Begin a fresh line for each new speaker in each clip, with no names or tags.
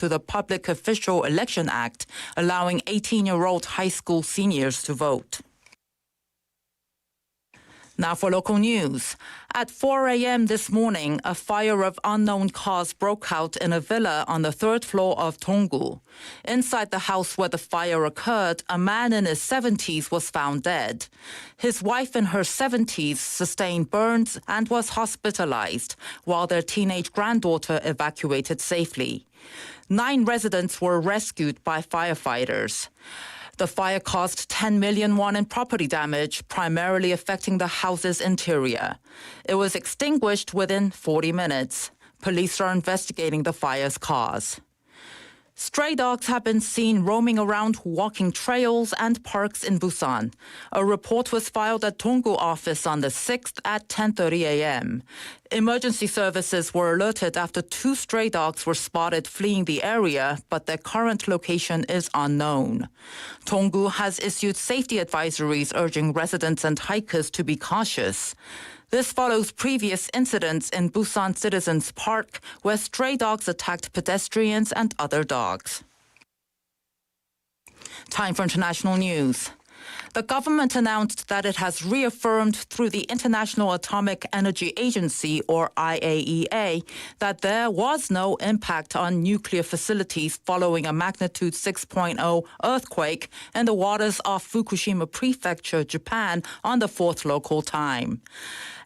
to the Public Official Election Act, allowing 18-year-old high school seniors to vote. Now for local news. At 4 a.m. this morning, a fire of unknown cause broke out in a villa on the third floor of Donggu. Inside the house where the fire occurred, a man in his 70s was found dead. His wife in her 70s sustained burns and was hospitalized, while their teenage granddaughter evacuated safely. 9 residents were rescued by firefighters. The fire caused 10 million won in property damage, primarily affecting the house's interior. It was extinguished within 40 minutes. Police are investigating the fire's cause. Stray dogs have been seen roaming around walking trails and parks in Busan. A report was filed at Donggu office on the 6th at 10:30 a.m. Emergency services were alerted after 2 stray dogs were spotted fleeing the area, but their current location is unknown. Donggu has issued safety advisories urging residents and hikers to be cautious. This follows previous incidents in Busan Citizens Park, where stray dogs attacked pedestrians and other dogs. Time for international news. The government announced that it has reaffirmed through the International Atomic Energy Agency, or IAEA, that there was no impact on nuclear facilities following a magnitude 6.0 earthquake in the waters of Fukushima Prefecture, Japan, on the 4th local time.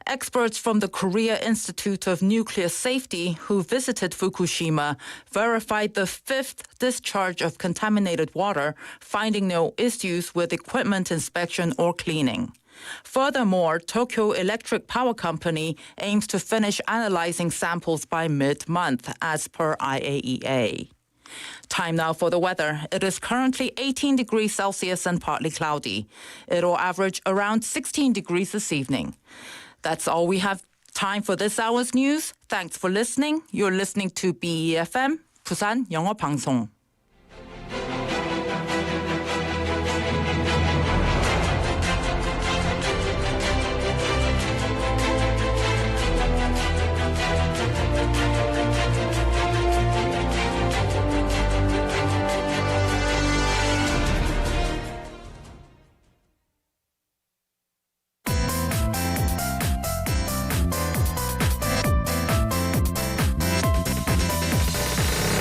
Experts from the Korea Institute of Nuclear Safety who visited Fukushima verified the 5th discharge of contaminated water, finding no issues with equipment inspection or cleaning. Furthermore, Tokyo Electric Power Company aims to finish analyzing samples by mid-month, as per IAEA. Time now for the weather. It is currently 18 degrees Celsius and partly cloudy. It'll average around 16 degrees this evening. That's all we have time for this hour's news. Thanks for listening. You're listening to BEFM, 부산영어방송.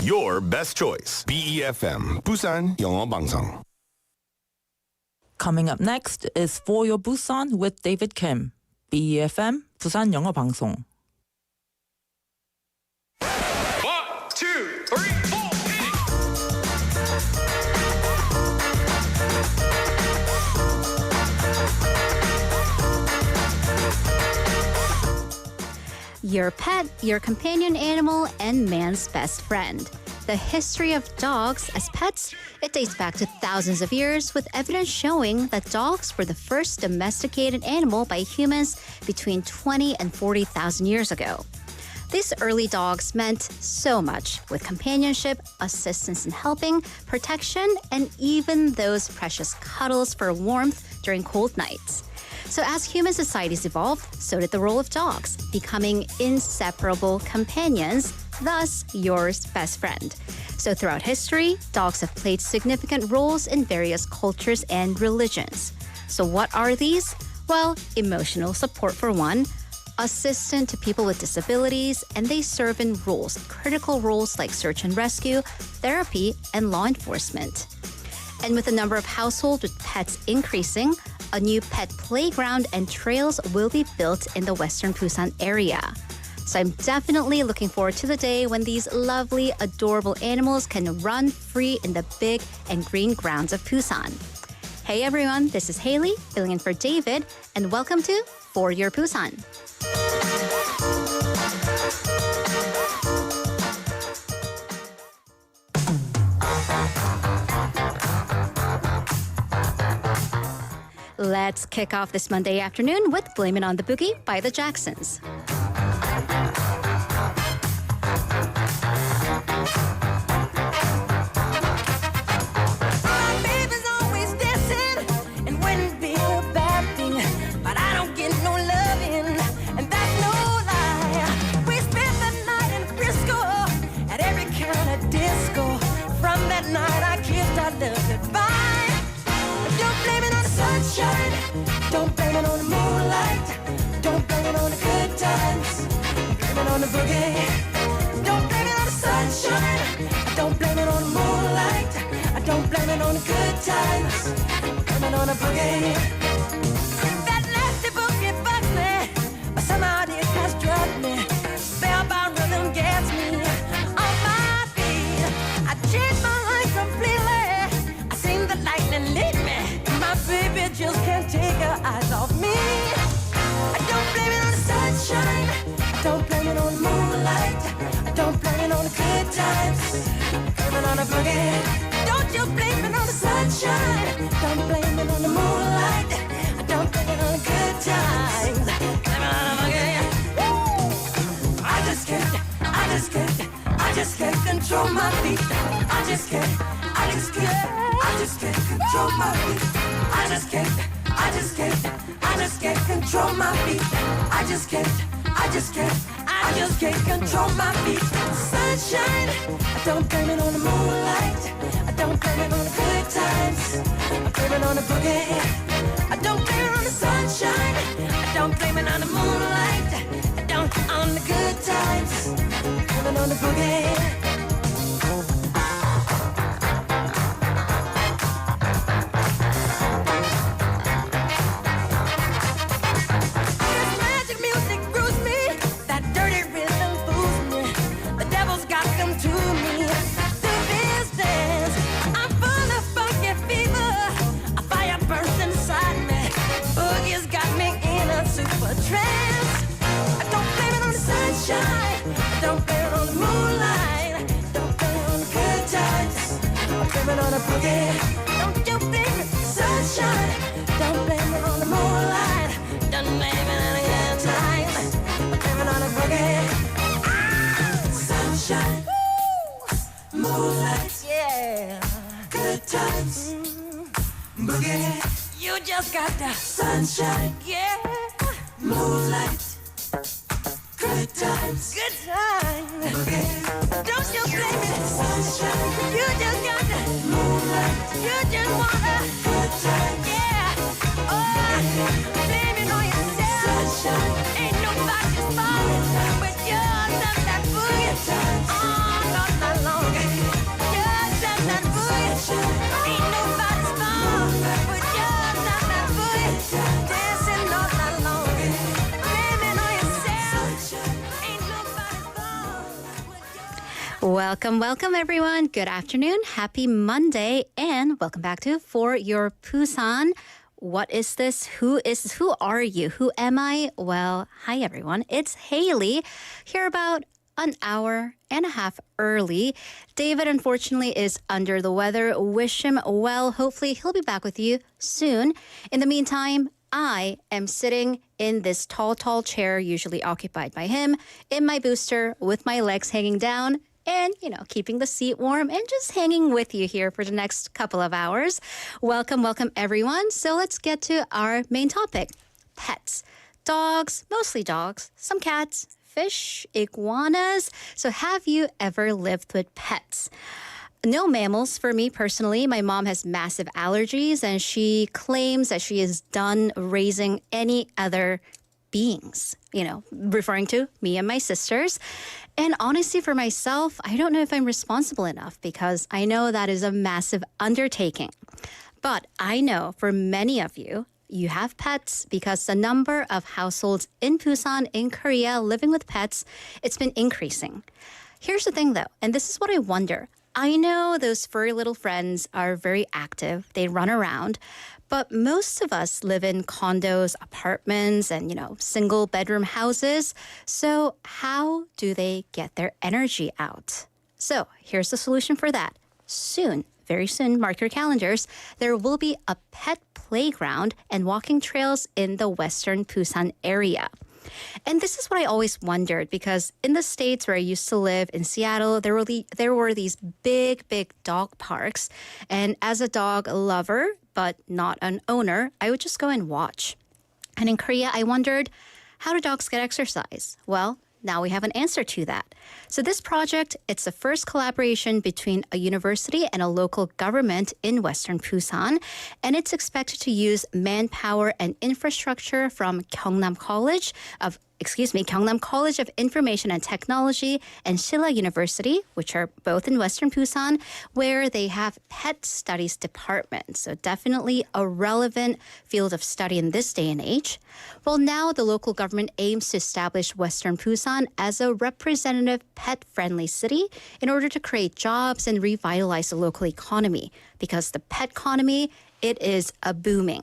Your best choice. BEFM, 부산영어방송.
Coming up next is For Your Busan with David Kim. BEFM, 부산영어방송.
1, 2, 3, 4,
Your pet, your companion animal, and man's best friend. The history of dogs as pets, it dates back to thousands of years, with evidence showing that dogs were the first domesticated animal by humans between 20 and 40,000 years ago. These early dogs meant so much, with companionship, assistance in helping, protection, and even those precious cuddles for warmth during cold nights. So as human societies evolved, so did the role of dogs, becoming inseparable companions, thus your best friend. So throughout history, dogs have played significant roles in various cultures and religions. So what are these? Well, emotional support for one, assistant to people with disabilities, and they serve in critical roles like search and rescue, therapy, and law enforcement. And with the number of households with pets increasing, a new pet playground and trails will be built in the Western Busan area. So I'm definitely looking forward to the day when these lovely, adorable animals can run free in the big and green grounds of Busan. Hey everyone, this is Haley, filling in for David, and welcome to For Your Busan. Let's kick off this Monday afternoon with Blame It on the Boogie by the Jacksons.
Disco that night I kissed our love goodbye. Don't blame it on the sunshine. Don't blame it on the moonlight. Don't blame it on the good times. Blame it on the boogie. Don't blame it on the sunshine. Don't blame it on the moonlight. I don't blame it on the good times. Blame it on the boogie. That nasty boogie bugs me, but somehow it has drugged me. Spellbound rhythm gets me on my feet. I changed my life completely. I seen the lightning lead me. My baby just can't take her eyes off me. I don't blame it on the sunshine. Don't blame it on the moonlight. I don't blame it on the good times. Blame it on the boogie. Don't you blame it on the sunshine. Don't blame it on the moonlight. I don't blame it on the good times. Blame it on the boogie. I just can't control my feet. I just can't control my feet. I just can't control my feet. I just can't control my feet. Sunshine, I don't blame it on the moonlight. I don't blame it on the good times. I blame it on the boogie. I don't blame it on the sunshine. I don't blame it on the moonlight. I don't on the good times. I blame it on the boogie. Blame it on the boogie. Don't you blame it, sunshine. Don't blame it on the moonlight. Don't blame it on the good times. Blame it on the boogie. Sunshine, moonlight, yeah, good times. Boogie, you just got the sunshine, yeah, moonlight. Good times, boogie. Don't you blame it, sunshine. You just got the moonlight. You just wanna good times, yeah. Oh, blame it on yourself. Sunshine. Ain't nobody's fault but yours and that boogie. Oh, not that long. Yours and that boogie. Ain't nobody's fault but yours and that boogie. Dancing all night long. Blame it on yourself. Ain't nobody's fault.
Welcome everyone. Good afternoon. Happy Monday and welcome back to For Your Busan. What is this? Who are you? Who am I? Well, hi everyone. It's Haley here about an hour and a half early. David unfortunately is under the weather. Wish him well. Hopefully he'll be back with you soon. In the meantime, I am sitting in this tall chair usually occupied by him in my booster with my legs hanging down and, keeping the seat warm and just hanging with you here for the next couple of hours. Welcome everyone. So let's get to our main topic, pets. Dogs, mostly dogs, some cats, fish, iguanas. So have you ever lived with pets? No mammals for me personally. My mom has massive allergies and she claims that she is done raising any other beings, referring to me and my sisters. And honestly, for myself, I don't know if I'm responsible enough because I know that is a massive undertaking. But I know for many of you, you have pets because the number of households in Busan, in Korea, living with pets, it's been increasing. Here's the thing though, and this is what I wonder. I know those furry little friends are very active. They run around. But most of us live in condos, apartments, and, single bedroom houses. So how do they get their energy out? So here's the solution for that. Soon, very soon, mark your calendars, there will be a pet playground and walking trails in the western Busan area. And this is what I always wondered because in the States where I used to live in Seattle, there were these big dog parks. And as a dog lover, but not an owner, I would just go and watch. And in Korea, I wondered, how do dogs get exercise? Well, now we have an answer to that. So this project, it's the first collaboration between a university and a local government in Western Busan, and it's expected to use manpower and infrastructure from Gyeongnam College of Information and Technology and Silla University, which are both in Western Busan, where they have pet studies departments. So definitely a relevant field of study in this day and age. Well, now the local government aims to establish Western Busan as a representative pet-friendly city in order to create jobs and revitalize the local economy, because the pet economy, it is a booming.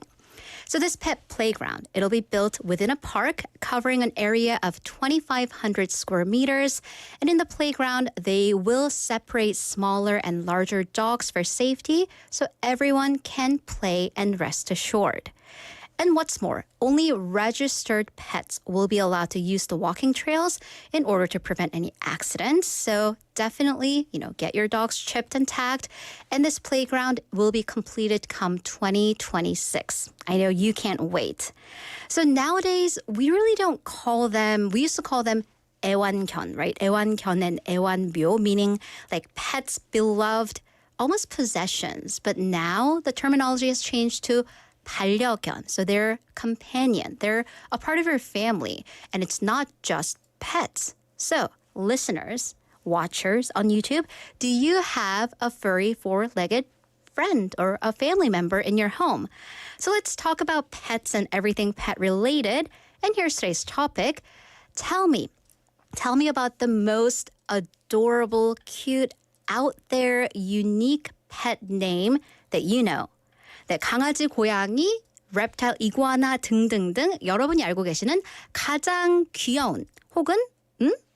So this pet playground, it'll be built within a park covering an area of 2,500 square meters. And in the playground, they will separate smaller and larger dogs for safety so everyone can play and rest assured. And what's more, only registered pets will be allowed to use the walking trails in order to prevent any accidents. So definitely, get your dogs chipped and tagged. And this playground will be completed come 2026. I know you can't wait. So nowadays, we really don't call them, we used to call them 애완견, right? 애완견 and 애완묘, meaning like pets beloved, almost possessions. But now the terminology has changed to 반려견. So they're companion. They're a part of your family. And it's not just pets. So listeners, watchers on YouTube, do you have a furry four-legged friend or a family member in your home? So let's talk about pets and everything pet related. And here's today's topic. Tell me about the most adorable, cute, out there, unique pet name that you know. 네, 강아지, 고양이, reptile, 이구아나 등등등 여러분이 알고 계시는 가장 귀여운 혹은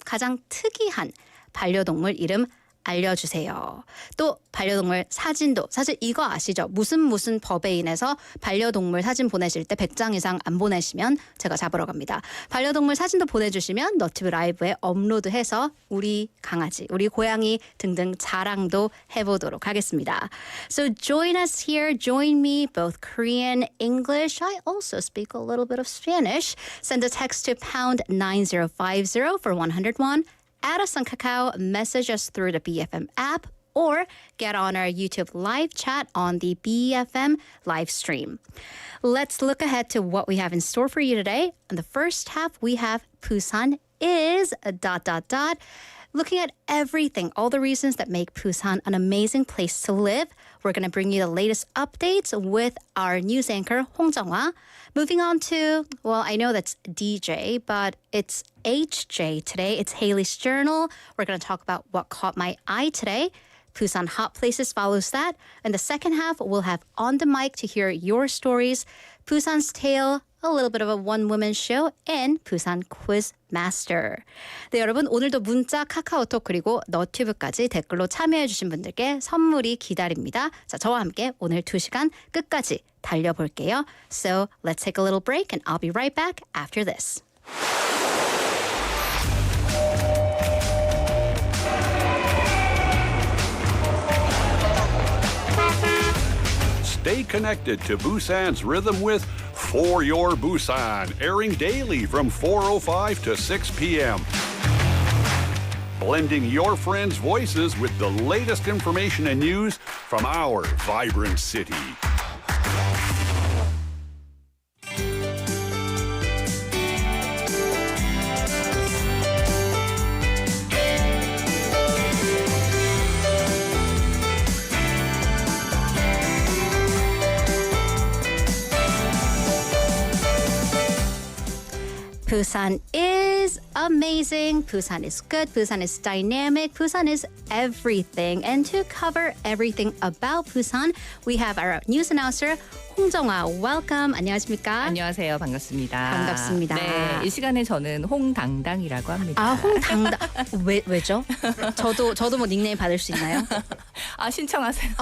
가장 특이한 반려동물 이름 알려주세요. 또 반려동물 사진도 사실 이거 아시죠? 무슨 법에 인해서 반려동물 사진 보내실 때 100장 이상 안 보내시면 제가 잡으러 갑니다. 반려동물 사진도 보내주시면 너튜브 라이브에 업로드해서 우리 강아지, 우리 고양이 등등 자랑도 해보도록 하겠습니다. So join us here. Join me, both Korean, English. I also speak a little bit of Spanish. Send a text to pound 9050 for 101. Add us on Kakao, message us through the BFM app, or get on our YouTube live chat on the BFM live stream. Let's look ahead to what we have in store for you today. In the first half, we have Busan Is ... Looking at everything, all the reasons that make Busan an amazing place to live. We're going to bring you the latest updates with our news anchor, Hong Jung-hwa. Moving on to, well, I know that's DJ, but it's HJ today. It's Haley's Journal. We're going to talk about what caught my eye today. Busan Hot Places follows that. In the second half, we'll have On the Mic to hear your stories, Busan's Tale, a little bit of a one-woman show, and Busan Quiz Master. 네, 여러분 오늘도 문자, 카카오톡 그리고 너튜브까지 댓글로 참여해주신 분들께 선물이 기다립니다. 자, 저와 함께 오늘 2시간 끝까지 달려볼게요. So let's take a little break and I'll be right back after this.
Stay connected to Busan's rhythm with For Your Busan, airing daily from 4:05 to 6 p.m. Blending your friends' voices with the latest information and news from our vibrant city.
Busan is amazing. Busan is good. Busan is dynamic. Busan is everything. And to cover everything about Busan, we have our news announcer, 홍정아. Welcome. 안녕하십니까?
안녕하세요. 반갑습니다.
반갑습니다.
네, 이 시간에 저는 홍당당이라고 합니다.
아, 홍당당. 왜죠? 저도 뭐 닉네임 받을 수 있나요?
아, 신청하세요.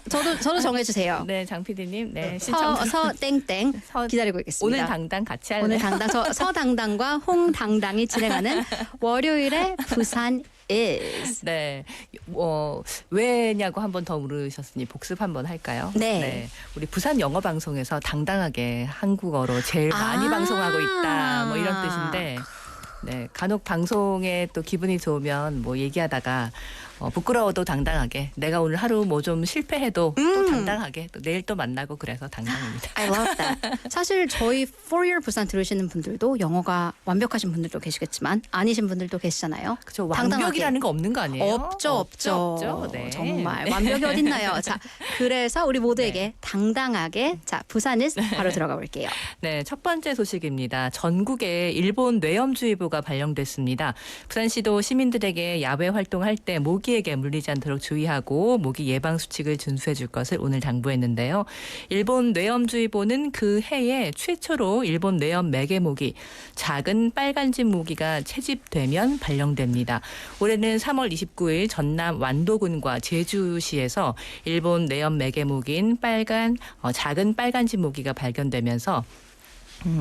저도 정해주세요.
네, 장 PD님. 네, 신청.
서 땡땡 기다리고 있겠습니다.
오늘 당당 같이 할래요?
오늘 당당 서당당과 홍당당이 진행하는 월요일에 부산 is.
네, 왜냐고 한 번 더 물으셨으니 복습 한번 할까요?
네.
우리 부산 영어방송에서 당당하게 한국어로 제일 많이 방송하고 있다. 뭐 이런 뜻인데. 네, 간혹 방송에 또 기분이 좋으면 뭐 얘기하다가 부끄러워도 당당하게 내가 오늘 하루 뭐 좀 실패해도 또 당당하게 또 내일 또 만나고 그래서 당당합니다.
I love that. 사실 저희 For Your 부산 들으시는 분들도 영어가 완벽하신 분들도 계시겠지만 아니신 분들도 계시잖아요.
그렇죠.
당당하게.
완벽이라는 거 없는 거 아니에요?
없죠.
네.
정말 완벽이 어딨나요? 자, 그래서 우리 모두에게 당당하게 자, 부산 Is 바로 들어가 볼게요.
네, 첫 번째 소식입니다. 전국에 일본 뇌염주의보가 발령됐습니다. 부산시도 시민들에게 야외 활동할 때 모기에게 물리지 않도록 주의하고 모기 예방 수칙을 준수해 줄 것을 오늘 당부했는데요. 일본 뇌염주의보는 그 해에 최초로 일본 뇌염 매개모기 작은 빨간집 모기가 채집되면 발령됩니다. 올해는 3월 29일 전남 완도군과 제주시에서 일본 뇌염 매개모기인 작은 빨간집 모기가 발견되면서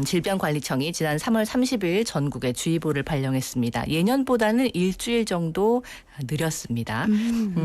질병관리청이 지난 3월 30일 전국에 주의보를 발령했습니다. 예년보다는 일주일 정도 느렸습니다.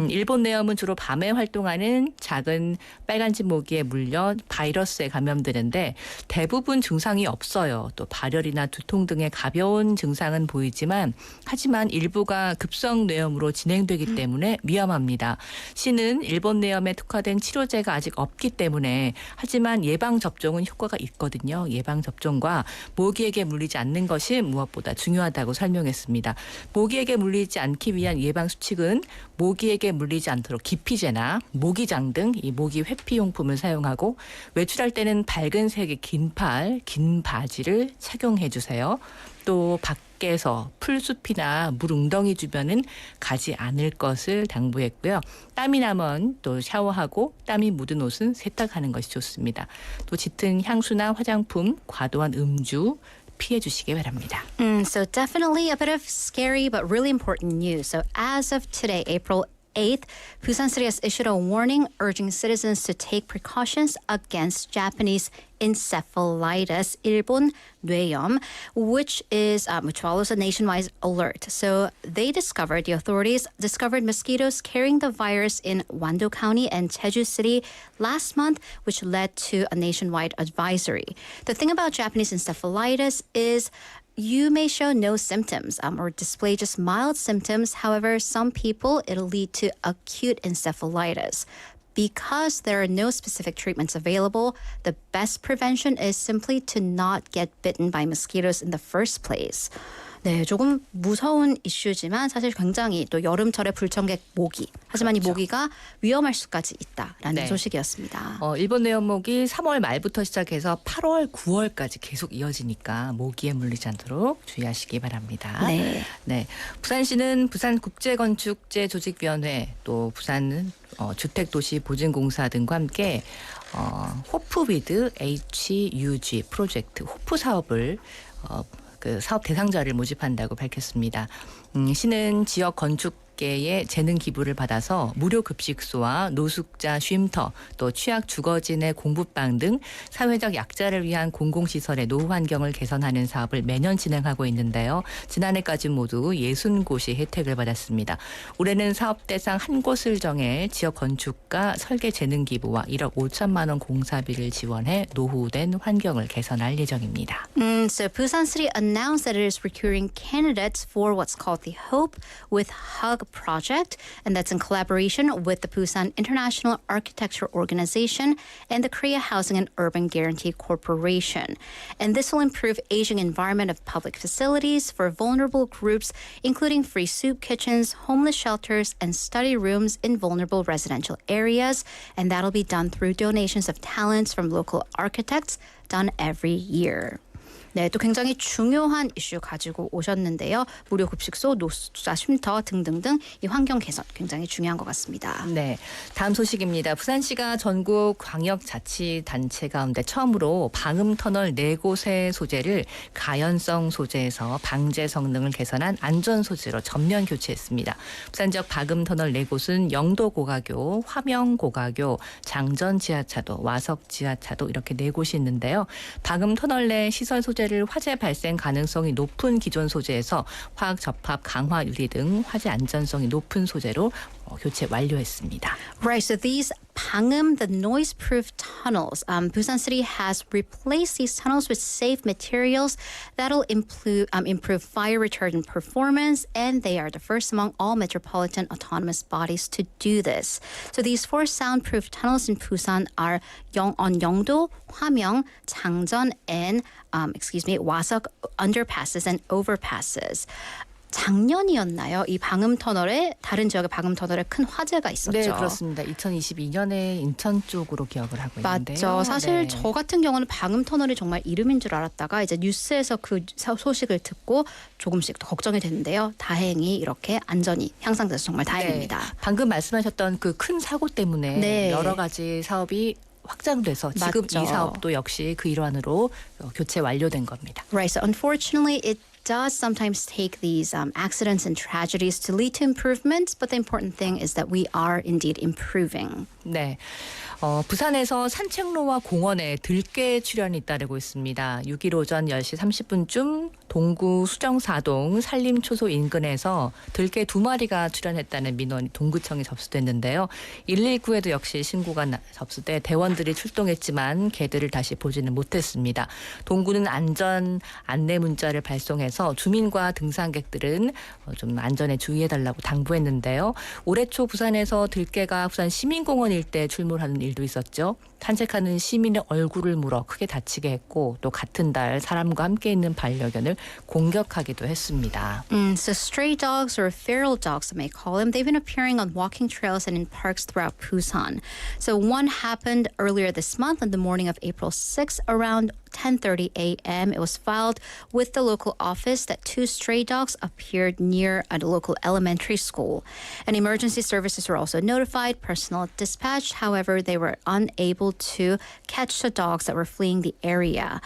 일본 뇌염은 주로 밤에 활동하는 작은 빨간집 모기에 물려 바이러스에 감염되는데 대부분 증상이 없어요. 또 발열이나 두통 등의 가벼운 증상은 보이지만 하지만 일부가 급성 뇌염으로 진행되기 때문에 위험합니다. 시는 일본 뇌염에 특화된 치료제가 아직 없기 때문에 하지만 예방 접종은 효과가 있거든요. 예방 접종과 모기에게 물리지 않는 것이 무엇보다 중요하다고 설명했습니다. 모기에게 물리지 않기 위한 예방 수칙은 모기에게 물리지 않도록 기피제나 모기장 등 이 모기 회피용품을 사용하고 외출할 때는 밝은 색의 긴 바지를 착용해 주세요. 또 밖에서 풀숲이나 물 웅덩이 주변은 가지 않을 것을 당부했고요. 땀이 나면 또 샤워하고 땀이 묻은 옷은 세탁하는 것이 좋습니다. 또 짙은 향수나 화장품, 과도한 음주 피해 주시기 바랍니다.
So definitely a bit of scary but really important news. So as of today, April 8th, Busan City has issued a warning urging citizens to take precautions against Japanese encephalitis, 일본 뇌염, which follows a nationwide alert. So the authorities discovered mosquitoes carrying the virus in Wando County and Jeju City last month, which led to a nationwide advisory. The thing about Japanese encephalitis is you may show no symptoms or display just mild symptoms. However, some people, it'll lead to acute encephalitis. Because there are no specific treatments available, the best prevention is simply to not get bitten by mosquitoes in the first place. 네, 조금 무서운 이슈지만 사실 굉장히 또 여름철의 불청객 모기. 하지만
그렇죠.
이 모기가 위험할 수까지 있다라는
네.
소식이었습니다.
일본 뇌염모기 3월 말부터 시작해서 8월, 9월까지 계속 이어지니까 모기에 물리지 않도록 주의하시기 바랍니다.
네.
네. 부산시는 부산국제건축제조직위원회 또 부산 주택도시보증공사 등과 함께 호프 위드 HUG 프로젝트 호프 사업을 그 사업 대상자를 모집한다고 밝혔습니다. 시는 지역 건축계의 재능 기부를 받아서 무료 급식소와 노숙자 쉼터 또 취약 주거진의 공부방 등 사회적 약자를 위한 공공시설의 노후 환경을 개선하는 사업을 매년 진행하고 있는데요. 지난해까지 모두 60곳이 혜택을 받았습니다. 올해는 사업 대상 한 곳을 정해 지역 건축가 설계 재능 기부와 1억 5천만 원 공사비를 지원해 노후된 환경을 개선할 예정입니다.
So Busan City announced that it is recruiting candidates for what's called the Hope with Hug project, and that's in collaboration with the Busan International Architecture Organization and the Korea Housing and Urban Guarantee Corporation. And this will improve aging environment of public facilities for vulnerable groups, including free soup kitchens, homeless shelters, and study rooms in vulnerable residential areas. And that'll be done through donations of talents from local architects done every year. 네, 또 굉장히 중요한 이슈 가지고 오셨는데요. 무료 급식소, 노숙자 쉼터 등등등 이 환경 개선 굉장히 중요한 것 같습니다.
네, 다음 소식입니다. 부산시가 전국 광역자치단체 가운데 처음으로 방음터널 4곳의 소재를 가연성 소재에서 방제 성능을 개선한 안전소재로 전면 교체했습니다. 부산 지역 방음터널 4곳은 영도고가교, 화명고가교, 장전지하차도, 와석지하차도 이렇게 4곳이 있는데요. 방음터널 내 시설 소재 를 화재 발생 가능성이 높은 기존 소재에서 화학 접합 강화 유리 등 화재 안전성이 높은 소재로 교체 완료했습니다.
Right, so these 방음, the noise-proof tunnels. Busan City has replaced these tunnels with safe materials that'll improve fire retardant performance, and they are the first among all metropolitan autonomous bodies to do this. So these 4 soundproof tunnels in Busan are on Yeongdo, Hwamyeong, Changjeon, and Waseok underpasses and overpasses. 작년이었나요? 이 방음 터널에 다른 지역의 방음 터널에 큰 화재가 있었죠.
네, 그렇습니다. 2022년에 인천 쪽으로 기억을 하고 있는데요.
맞죠. 사실
네.
저 같은 경우는 방음 터널이 정말 이름인 줄 알았다가 이제 뉴스에서 그 소식을 듣고 조금씩 더 걱정이 됐는데요. 다행히 이렇게 안전이 향상돼서 정말 다행입니다.
네. 방금 말씀하셨던 그 큰 사고 때문에
네.
여러 가지 사업이 확장돼서 지금
맞죠.
이 사업도 역시 그 일환으로 교체 완료된 겁니다.
Right. So unfortunately, it does sometimes take these accidents and tragedies to lead to improvements, but the important thing is that we are indeed improving.
네. 부산에서 산책로와 공원에 들개 출현이 잇따르고 있습니다. 6일 오전 10시 30분쯤 동구 수정사동 산림초소 인근에서 들개 2마리가 출현했다는 민원이 동구청에 접수됐는데요. 119에도 역시 신고가 접수돼 대원들이 출동했지만 개들을 다시 보지는 못했습니다. 동구는 안전 안내 문자를 발송해서 주민과 등산객들은 좀 안전에 주의해달라고 당부했는데요. 올해 초 부산에서 들개가 부산 시민공원 일대에 출몰하는 일도 있었죠. 산책하는 시민의 얼굴을 물어 크게 다치게 했고 또 같은 달 사람과 함께 있는 반려견을 공격하기도 했습니다.
So stray dogs or feral dogs, I may call them, they've been appearing on walking trails and in parks throughout Busan. So one happened earlier this month on the morning of April 6th around 10:30 a.m. It was filed with the local office that 2 stray dogs appeared near a local elementary school. And emergency services were also notified, personnel dispatched. However, they were unable to catch the dogs that were fleeing the area.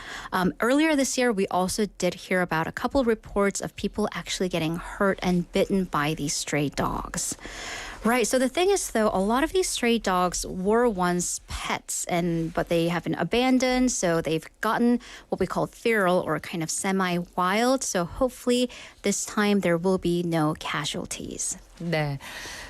Earlier this year, we also did hear about a couple reports of people actually getting hurt and bitten by these stray dogs. Right. So the thing is, though, a lot of these stray dogs were once pets, but they have been abandoned. So they've gotten what we call feral or kind of semi-wild. So hopefully this time there will be no casualties.
네.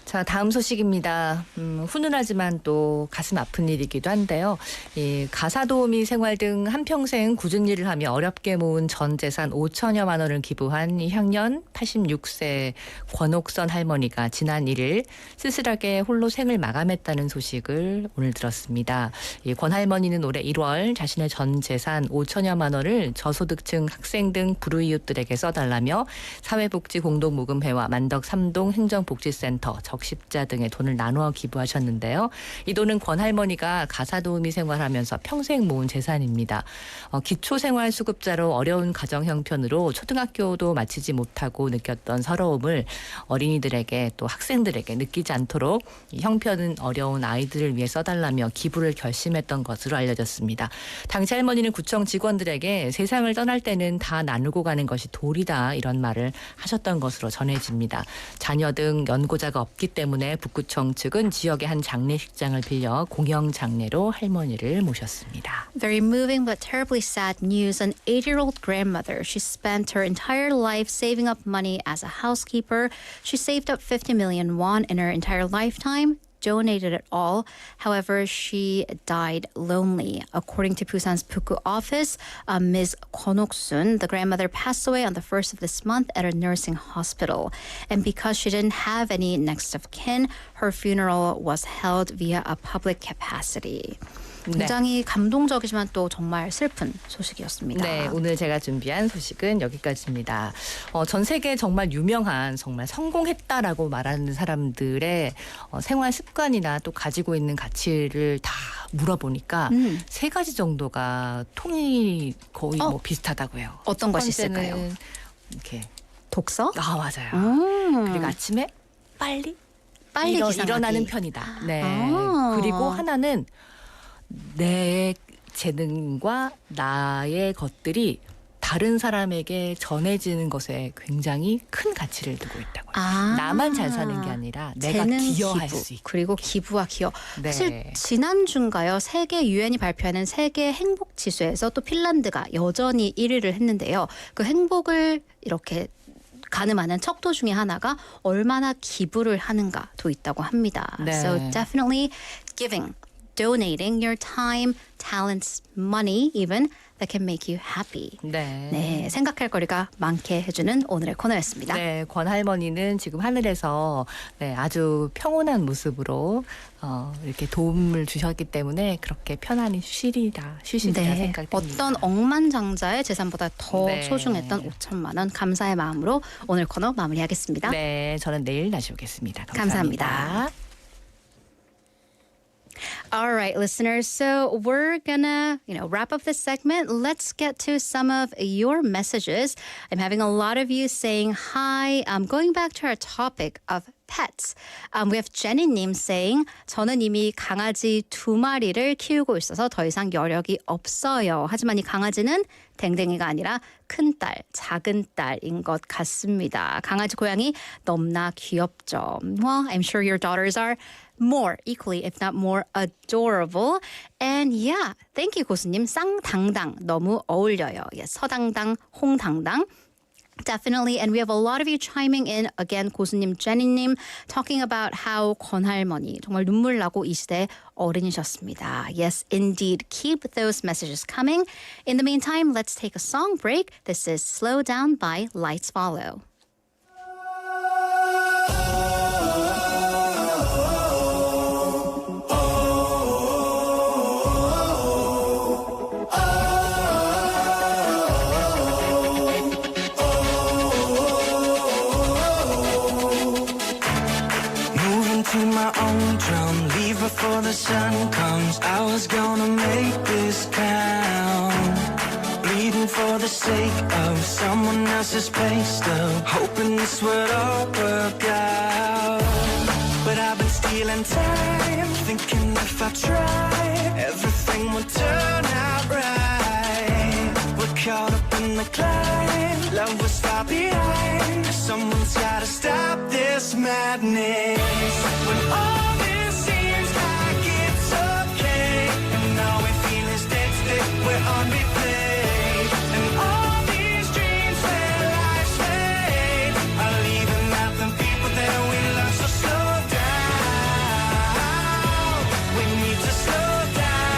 자, 다음 소식입니다. 훈훈하지만 또 가슴 아픈 일이기도 한데요. 이 가사도우미 생활 등 한평생 굳은 일을 하며 어렵게 모은 전 재산 5천여만 원을 기부한 향년 86세 권옥선 할머니가 지난 1일 쓸쓸하게 홀로 생을 마감했다는 소식을 오늘 들었습니다. 이 권 할머니는 올해 1월 자신의 전 재산 5천여만 원을 저소득층 학생 등 불우이웃들에게 써달라며 사회복지공동모금회와 만덕 3동 행정복지센터 적십자 등의 돈을 나누어 기부하셨는데요. 이 돈은 권 할머니가 가사도우미 생활하면서 평생 모은 재산입니다. 기초생활수급자로 어려운 가정 형편으로 초등학교도 마치지 못하고 느꼈던 서러움을 어린이들에게 또 학생들에게 느끼지 않도록 이 형편은 어려운 아이들을 위해 써달라며 기부를 결심했던 것으로 알려졌습니다. 당시 할머니는 구청 직원들에게 세상을 떠날 때는 다 나누고 가는 것이 도리다 이런 말을 하셨던 것으로 전해집니다. 자녀 등 연고자가 없기 때문에 북구청 측은 지역의 한 장례식장을 빌려 공영 장례로 할머니를 모셨습니다.
Very moving but terribly sad news. An 8-year-old grandmother. She spent her entire life saving up money as a housekeeper. She saved up 50 million won in her entire lifetime. Donated it all. However, she died lonely. According to Busan's Pukgu office, Ms. Kwon Ok-sun, the grandmother passed away on the 1st of this month at a nursing hospital. And because she didn't have any next of kin, her funeral was held via a public capacity. 굉장히 감동적이지만 또 정말 슬픈 소식이었습니다.
네, 오늘 제가 준비한 소식은 여기까지입니다. 전 세계에 정말 유명한 정말 성공했다라고 말하는 사람들의 생활 습관이나 또 가지고 있는 가치를 다 물어보니까 3가지 정도가 통일이 거의 뭐 비슷하다고 해요.
어떤 것이 있을까요?
이렇게
독서?
아, 맞아요. 그리고 아침에 빨리 일어나는 편이다. 네. 그리고 하나는 내 재능과 나의 것들이 다른 사람에게 전해지는 것에 굉장히 큰 가치를 두고 있다고요. 나만 잘 사는 게 아니라 내가 기여할 수 있고.
그리고 기부와 기여.
네.
사실 지난주인가요? 세계 유엔이 발표하는 세계 행복 지수에서 또 핀란드가 여전히 1위를 했는데요. 그 행복을 이렇게 가늠하는 척도 중에 하나가 얼마나 기부를 하는가도 있다고 합니다.
네.
So definitely giving, donating your time, talents, money even that can make you happy. 네, 생각할 거리가 많게 해주는 오늘의 코너였습니다.
네, 권 할머니는 지금 하늘에서 네, 아주 평온한 모습으로 이렇게 도움을 주셨기 때문에 그렇게 편안히 쉬리라 생각됩니다.
어떤 억만장자의 재산보다 더
네.
소중했던 5천만 원 감사의 마음으로 오늘 코너 마무리하겠습니다.
네, 저는 내일 다시 오겠습니다.
감사합니다.
감사합니다.
All right, listeners. So we're gonna, wrap up this segment. Let's get to some of your messages. I'm having a lot of you saying hi. Going back to our topic of pets. We have Jenny님 saying, 저는 이미 강아지 2마리를 키우고 있어서 더 이상 여력이 없어요. 하지만 이 강아지는 댕댕이가 아니라 큰딸, 작은 딸인 것 같습니다. 강아지 고양이 너무나 귀엽죠. Well, I'm sure your daughters are more, equally, if not more, adorable. And yeah, thank you, 고수님. 쌍당당 너무 어울려요. Yes, 서당당, 홍당당. Definitely, and we have a lot of you chiming in. Again, 고수님, 제니님, talking about how 권할머니 정말 눈물 나고 이 시대 어른이셨습니다. Yes, indeed. Keep those messages coming. In the meantime, let's take a song break. This is Slow Down by Lights Follow.
To my own drum, leave before the sun comes. I was gonna make this count, bleeding for the sake of someone else's pay stub, hoping this would all work out. But I've been stealing time, thinking if I try, everything would turn out right. We're caught up in the climb, love was far behind. Someone's gotta stop this madness. When all this seems like it's okay, and all we feel is dead stick, we're on replay. And all these dreams where life's made are leaving out the people that we love. So slow down, we need to slow down.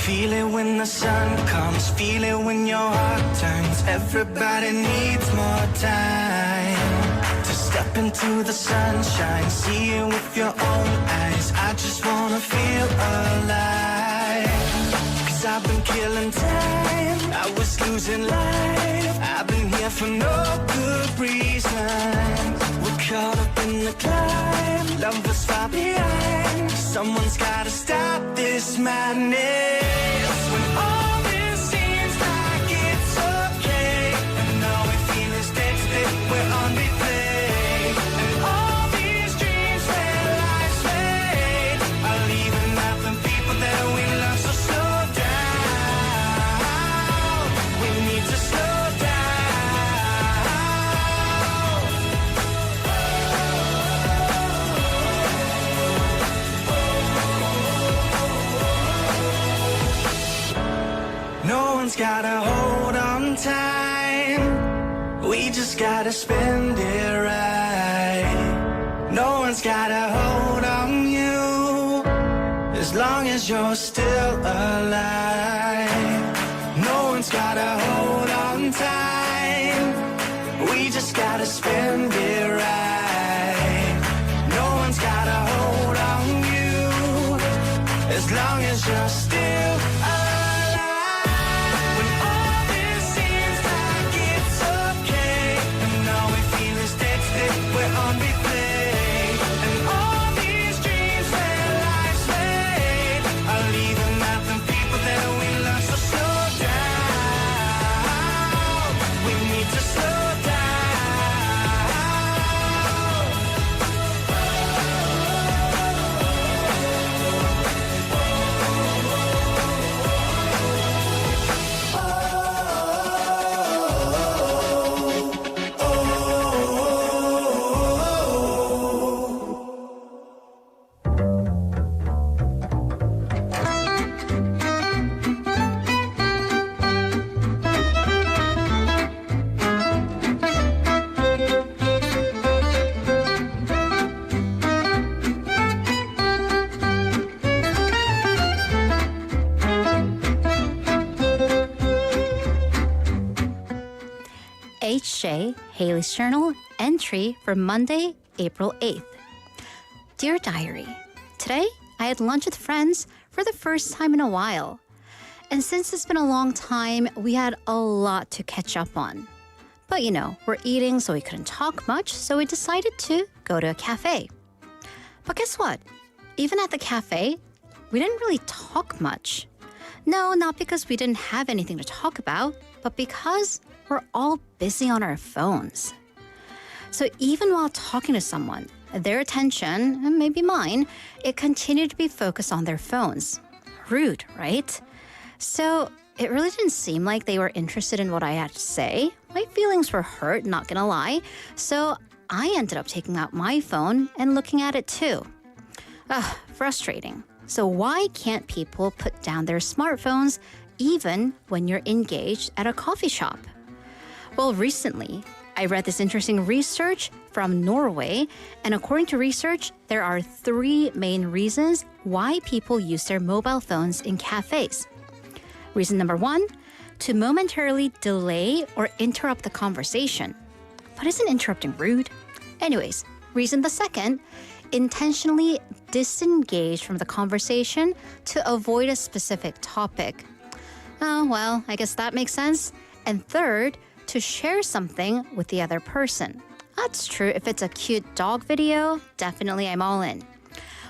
Feel it when the sun comes, feel it when your heart turns. Everybody needs more time to step into the sunshine, see it with your own eyes. I just wanna feel alive, 'cause I've been killing time, I was losing life, I've been here for no good reason. We're caught up in the climb, love was far behind. Someone's gotta stop this madness. When all this seems like it's okay, and all we feel is dead stick, we're on replay. And all these dreams where life's made are leaving out the people that we love. So slow down, we need to slow down. No one's gotta hold on time, we just gotta spend it right. No one's gotta hold on you, as long as you're still alive. No one's gotta hold on time, we just gotta spend it right. No one's gotta hold on you, as long as you're still alive. When all this seems like it's okay, and all we feel is dead stick, we're on replay. And all these dreams where life's made are leaving out the people that we love. So slow down, we need to slow down.
Haley's Journal, entry for Monday, April 8th. Dear Diary, today I had lunch with friends for the first time in a while. And since it's been a long time, we had a lot to catch up on. But you know, we're eating, so we couldn't talk much, so we decided to go to a cafe. But guess what? Even at the cafe, we didn't really talk much. No, not because we didn't have anything to talk about, but because we're all busy on our phones. So even while talking to someone, their attention, and maybe mine, it continued to be focused on their phones. Rude, right? So it really didn't seem like they were interested in what I had to say. My feelings were hurt, not gonna lie. So I ended up taking out my phone and looking at it too. Frustrating. So why can't people put down their smartphones even when you're engaged at a coffee shop? Well, recently, I read this interesting research from Norway, and according to research, there are 3 main reasons why people use their mobile phones in cafes. Reason number 1, to momentarily delay or interrupt the conversation. But isn't interrupting rude? Anyways, reason the second, intentionally disengage from the conversation to avoid a specific topic. Oh, well, I guess that makes sense. And third, to share something with the other person. That's true. If it's a cute dog video, definitely I'm all in.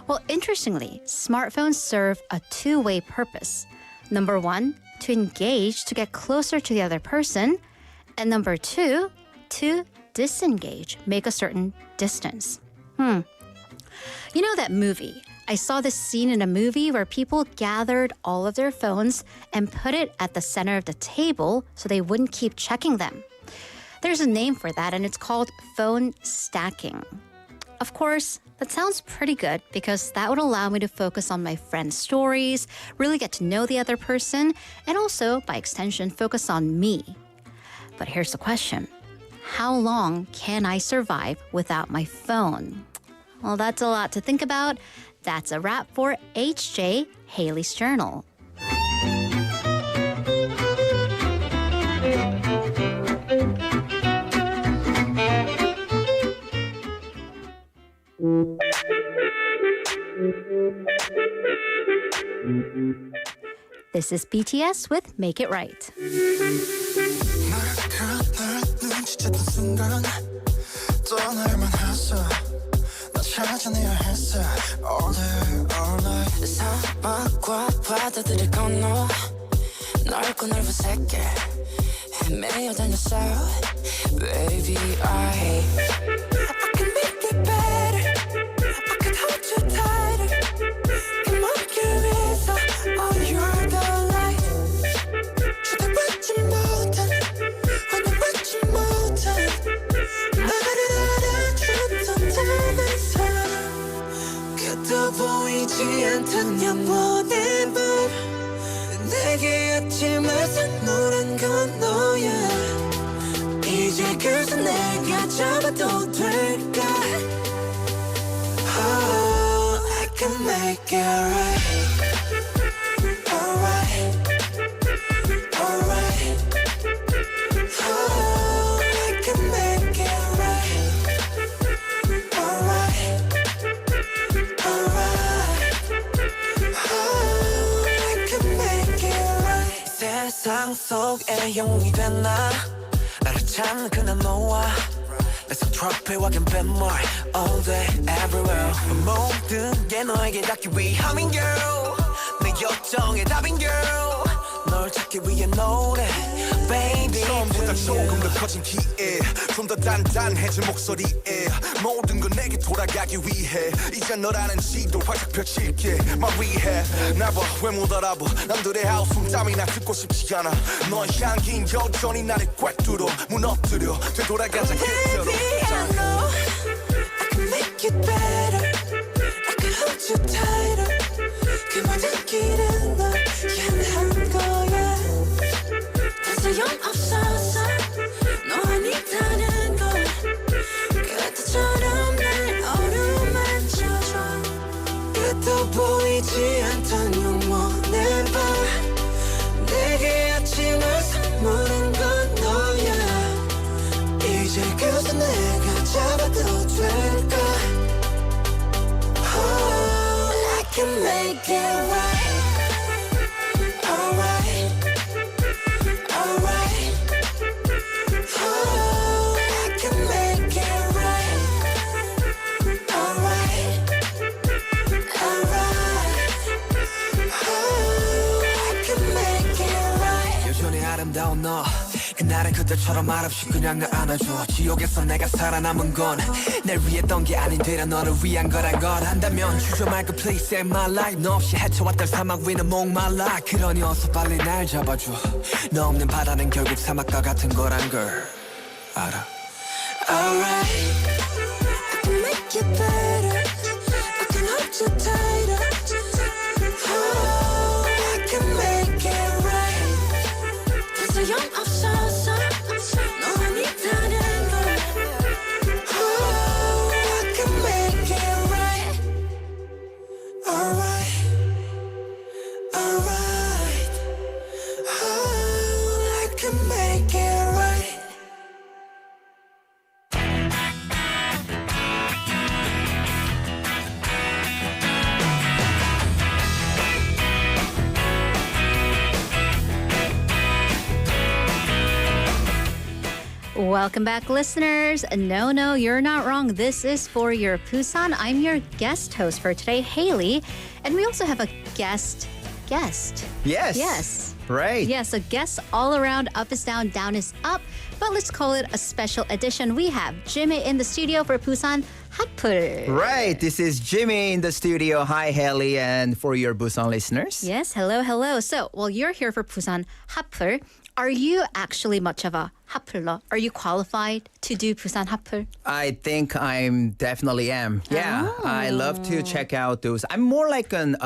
Well, interestingly, smartphones serve a 2-way purpose. Number 1, to engage to get closer to the other person. And number 2, to disengage, make a certain distance. You know that movie? I saw this scene in a movie where people gathered all of their phones and put it at the center of the table so they wouldn't keep checking them. There's a name for that, and it's called phone stacking. Of course, that sounds pretty good because that would allow me to focus on my friends' stories, really get to know the other person, and also, by extension, focus on me. But here's the question. How long can I survive without my phone? Well, that's a lot to think about. That's a wrap for HJ Haley's Journal. This is BTS with Make It Right. 찾아내야 했어 all day all night 사막과 바다들을 건너 넓고 넓은 세계 헤매여 다녔어 Baby I can make it better I can hold you tighter 이 머릿길 위에서 Oh you're the light 쳐다보지 못한 환영받지 못한 나를 알아주던 다른 사람 끝도 보이지 않던 영원의 밤 내게 아침을 선물한 건 너야 이제 그래서 내가 잡아도 될까 Oh I can make it right Alright Alright Oh I can make it right Alright 세상 속에 영웅이 된 나 나를 찾는 그날 너와 내 손트로피와 갬뱃물 All day everywhere 모든 게 너에게 닿기 위함인 girl 내 요청의 답인 girl 널 찾기 위해 노래 Baby 처음보다 조금 더 커진 기에 좀 더 단단해진 목소리에 모든 건 내게 돌아가기 위해 이제 너라는 지도 활짝 펼칠게 My rehab 나봐 왜 못 알아봐 남들의 웃음땀이나 듣고 싶지 않아 너의 향기는 여전히 나를 꽉 뚫어 무너뜨려 되돌아가자 그대로 Baby I know I can make it better I can hold you tighter 그 모든 길은 널 향한 거야 더 소용없어서 너 아니다는 걸 그때처럼 날 어루만져줘 끝도 보이지 않던 영원의 밤 내게 아침을 선물한 건 너야 이제
너 그날은 그때처럼 말없이 그냥 날 안아줘 지옥에서 내가 살아남은 건 날 위했던 게 아닌 되려 너를 위한 거란 걸 한다면 주저 말고 please save my life 너 없이 헤쳐왔던 사막 위는 목말라 그러니 어서 빨리 날 잡아줘 너 없는 바다는 결국 사막과 같은 거란 걸 알아 Alright I can make it better I can hold you tighter Oh I can make it right 더 소용없어서 너만 있다는 걸 Oh I can make it right Alright Alright Oh I can make it right
Welcome back, listeners. No, you're not wrong. This is For Your Busan. I'm your guest host for today, Haley. And we also have a guest.
Yes.
Yes.
Right.
Yes, a guest all around. Up is down, down is up. But let's call it a special edition. We have Jimmy in the studio for 부산핫플.
Right. This is Jimmy in the studio. Hi, Haley, and for your Busan listeners.
Yes, hello. So, while you're here for 부산핫플, are you actually much of a 핫플러? Are you qualified to do 부산핫플?
I think I'm definitely am. Yeah. I love to check out those. I'm more like an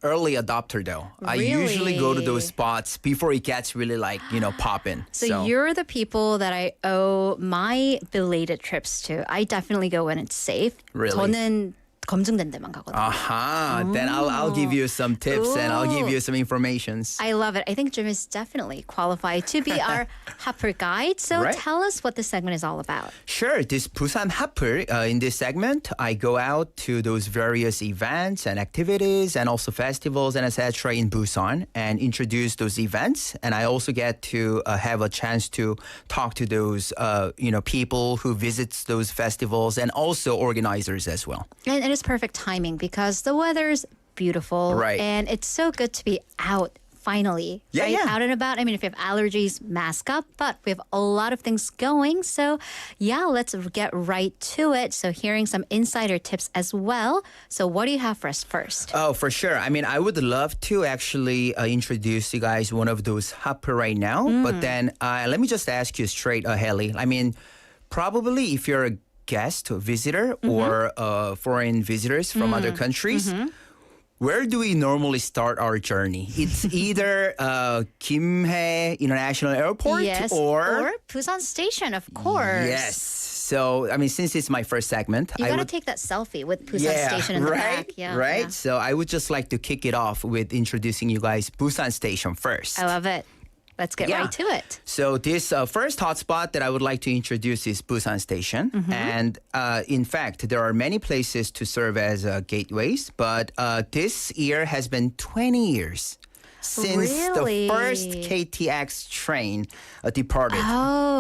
early adopter though. I usually go to those spots before it gets really like, popping.
So you're the people that I owe my belated trips to. I definitely go when it's safe.
Really?
저는 검증된 데만 가거든요.
Then I'll give you some tips and I'll give you some informations.
I love it. I think Jim is definitely qualified to be our 핫플 guide. So
Right.
tell us what this segment is all about.
Sure. This 부산핫플, in this segment, I go out to those various events and activities and also festivals and etc. in Busan and introduce those events. And I also get to have a chance to talk to those, people who visits those festivals and also organizers as well.
And it is perfect timing because the weather's beautiful.
Right.
And it's so good to be out finally.
Yeah,
right?
yeah.
Out and about. I mean, if you have allergies, mask up. But we have a lot of things going. So yeah, let's get right to it. So hearing some insider tips as well. So what do you have for us first?
Oh, for sure. I mean, I would love to actually introduce you guys one of those hopper right now. But then let me just ask you straight, Haley. I mean, probably if you're a guest or visitor or foreign visitors from other countries, where do we normally start our journey? It's either Kimhae International Airport
Yes.
or
Busan Station, of course.
Yes. So, I mean, since it's my first segment,
You
I
gotta
would
take that selfie with Busan Station in the
right,
back. Yeah,
right.
yeah.
So I would just like to kick it off with introducing you guys Busan Station first.
I love it. Let's get
Yeah.
right to it.
So this first hotspot that I would like to introduce is Busan Station. And in fact, there are many places to serve as gateways, but this year has been 20 years since
Really?
the first KTX train departed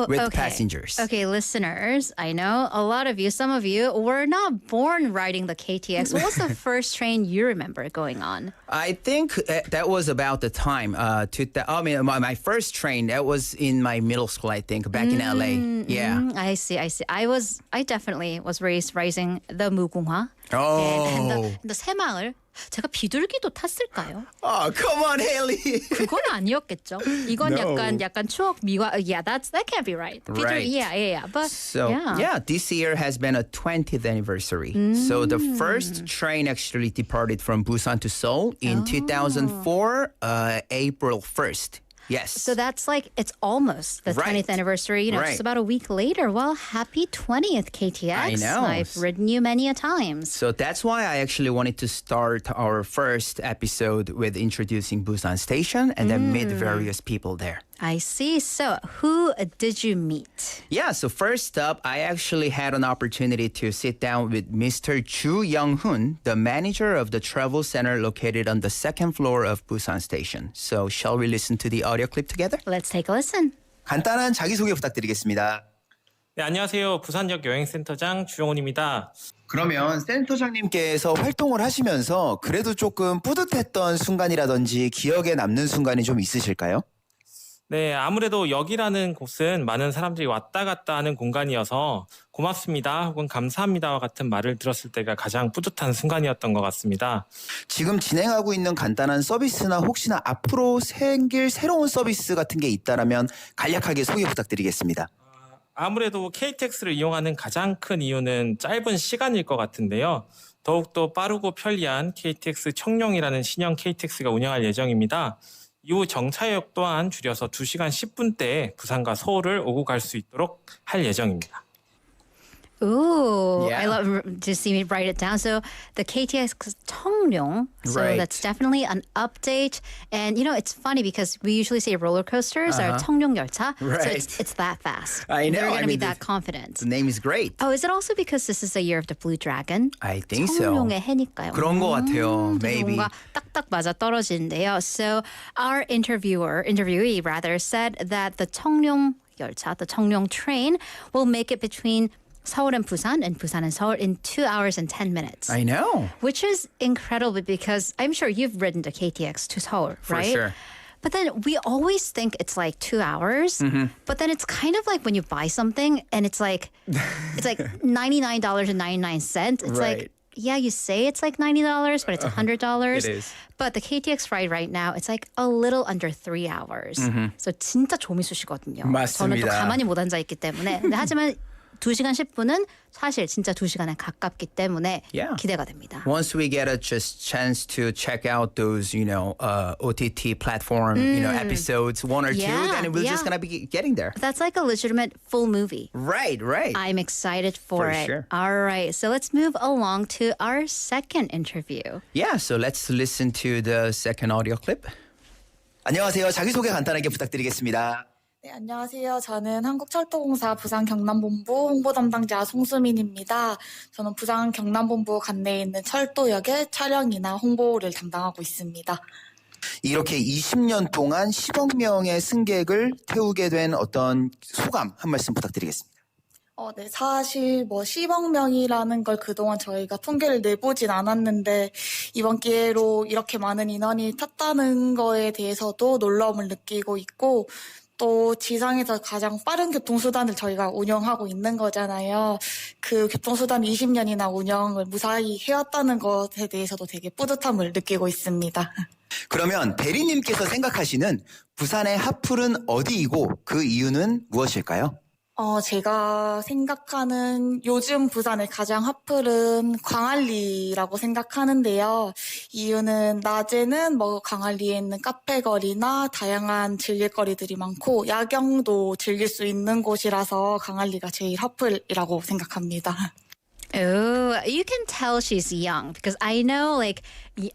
with
okay.
passengers.
Okay, listeners, I know a lot of you, some of you were not born riding the KTX. What was the first train you remember going on?
I think that was about the time. My first train, that was in my middle school, I think, back in LA. Yeah.
I see. I definitely was rising the 무궁화.
Oh.
and the 새마을. 제가 비둘기도 탔을까요?
Oh, come on, Haley.
그건 아니었겠죠. 이건
No.
약간 추억 미화. Yeah, that can't be right.
Right.
Yeah. But
So,
yeah.
this year has been a 20th anniversary. So the first train actually departed from Busan to Seoul in 2004, April 1st. Yes.
So that's like, it's almost the
Right.
20th anniversary,
Right.
just about a week later. Well, happy 20th, KTX.
I know.
I've ridden you many a times.
So that's why I actually wanted to start our first episode with introducing Busan Station and then meet various people there.
I see. So who did you meet?
Yeah, so first up, I actually had an opportunity to sit down with Mr. Chu Young-hoon, the manager of the travel center located on the second floor of Busan Station. So shall we listen to the audio clip together?
Let's take a listen.
간단한 자기소개 부탁드리겠습니다.
네, 안녕하세요. 부산역 여행센터장 주영훈입니다.
그러면 센터장님께서 활동을 하시면서 그래도 조금 뿌듯했던 순간이라든지 기억에 남는 순간이 좀 있으실까요?
네, 아무래도 역이라는 곳은 많은 사람들이 왔다 갔다 하는 공간이어서 고맙습니다 혹은 감사합니다와 같은 말을 들었을 때가 가장 뿌듯한 순간이었던 것 같습니다.
지금 진행하고 있는 간단한 서비스나 혹시나 앞으로 생길 새로운 서비스 같은 게 있다라면 간략하게 소개 부탁드리겠습니다.
아무래도 KTX를 이용하는 가장 큰 이유는 짧은 시간일 것 같은데요. 더욱더 빠르고 편리한 KTX 청룡이라는 신형 KTX가 운영할 예정입니다. 이후 정차역 또한 줄여서 2시간 10분대에 부산과 서울을 오고 갈 수 있도록 할 예정입니다.
Ooh,
Yeah.
I love to see me write it down. So the KTX 청룡. So
Right.
that's definitely an update. And you know, it's funny because we usually say roller coasters are 청룡 열차. So
Right.
it's that fast.
I know,
They're
I
going to be
mean,
that confident.
The name is great.
Oh, is it also because this is the year of the blue dragon?
I think so.
청룡의 해니까요.
그런 것 같아요.
되게
Maybe.
뭔가 딱딱 맞아 떨어지는데요. So our interviewee rather said that the 청룡 열차, the 청룡 train, will make it between Seoul and Busan and Seoul in 2 hours and 10 minutes.
I know.
Which is incredible because I'm sure you've ridden the KTX to Seoul,
For
right?
sure.
But then we always think it's like 2 hours, but then it's kind of like when you buy something and it's like $99.99. It's
Right.
like, yeah, you say it's like $90, but it's $100.
It is.
But the KTX ride right now, it's like a little under 3 hours. So 진짜 조미수시거든요. 저는 또
맞습니다.
가만히 못 앉아 있기 때문에. 근데 하지만 2시간 10분은 사실 진짜 2시간에 가깝기 때문에
Yeah.
기대가 됩니다.
Once we get a just chance to check out those, OTT platform, episodes 1 or 2,
Yeah,
then we're just
yeah.
gonna be getting there.
That's like a legitimate full movie.
Right, right.
I'm excited for it.
sure.
All right, so let's move along to our second interview.
Yeah, so let's listen to the second audio clip.
안녕하세요. 자기소개 간단하게 부탁드리겠습니다.
네, 안녕하세요. 저는 한국철도공사 부산 경남본부 홍보 담당자 송수민입니다. 저는 부산 경남본부 관내에 있는 철도역의 촬영이나 홍보를 담당하고 있습니다.
이렇게 20년 동안 10억 명의 승객을 태우게 된 어떤 소감 한 말씀 부탁드리겠습니다.
네, 사실 10억 명이라는 걸 그동안 저희가 통계를 내보진 않았는데 이번 기회로 이렇게 많은 인원이 탔다는 거에 대해서도 놀라움을 느끼고 있고 또 지상에서 가장 빠른 교통수단을 저희가 운영하고 있는 거잖아요. 그 교통수단 20년이나 운영을 무사히 해왔다는 것에 대해서도 되게 뿌듯함을 느끼고 있습니다.
그러면 대리님께서 생각하시는 부산의 핫플은 어디이고 그 이유는 무엇일까요?
제가 생각하는 요즘 부산의 가장 핫플은 광안리라고 생각하는데요. 이유는 낮에는 광안리에 있는 카페거리나 다양한 즐길거리들이 많고 야경도 즐길 수 있는 곳이라서 광안리가 제일 핫플이라고 생각합니다.
Oh, you can tell she's young because I know like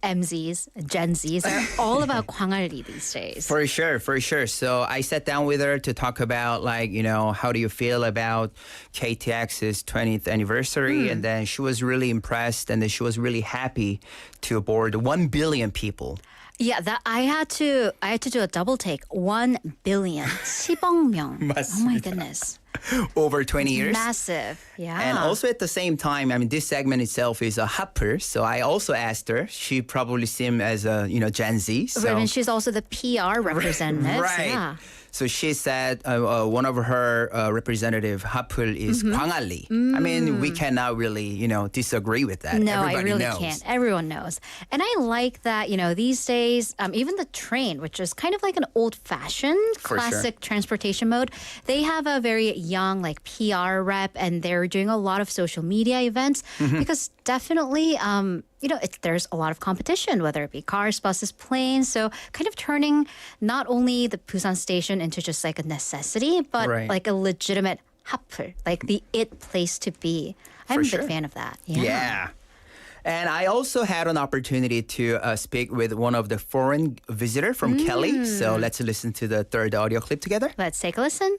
MZs, Gen Zs are all about 광안리 these days.
For sure. So I sat down with her to talk about how do you feel about KTX's 20th anniversary? And then she was really impressed and then she was really happy to board 1 billion people.
Yeah, that I had to do a double take. 1 billion, 10억 명. Oh my goodness.
Over 20 years.
Massive. Yeah.
And also at the same time, this segment itself is a hopper. So I also asked her. She probably seemed as a Gen Z. So.
And she's also the PR representative.
Right.
Yeah.
So she said one of her representative hopper is 광안리. We cannot really disagree with that.
No,
Everybody
I really
knows.
can't. Everyone knows. And I like that, these days, even the train, which is kind of like an old-fashioned
For
classic transportation mode, they have a very young PR rep and they're doing a lot of social media events because definitely, there's a lot of competition, whether it be cars, buses, planes. So kind of turning not only the Busan station into just like a necessity, but
Right.
like a legitimate 핫플, like the it place to be. I'm a
sure.
big fan of that.
Yeah. And I also had an opportunity to speak with one of the foreign visitor from Kelly. So let's listen to the third audio clip together.
Let's take a listen.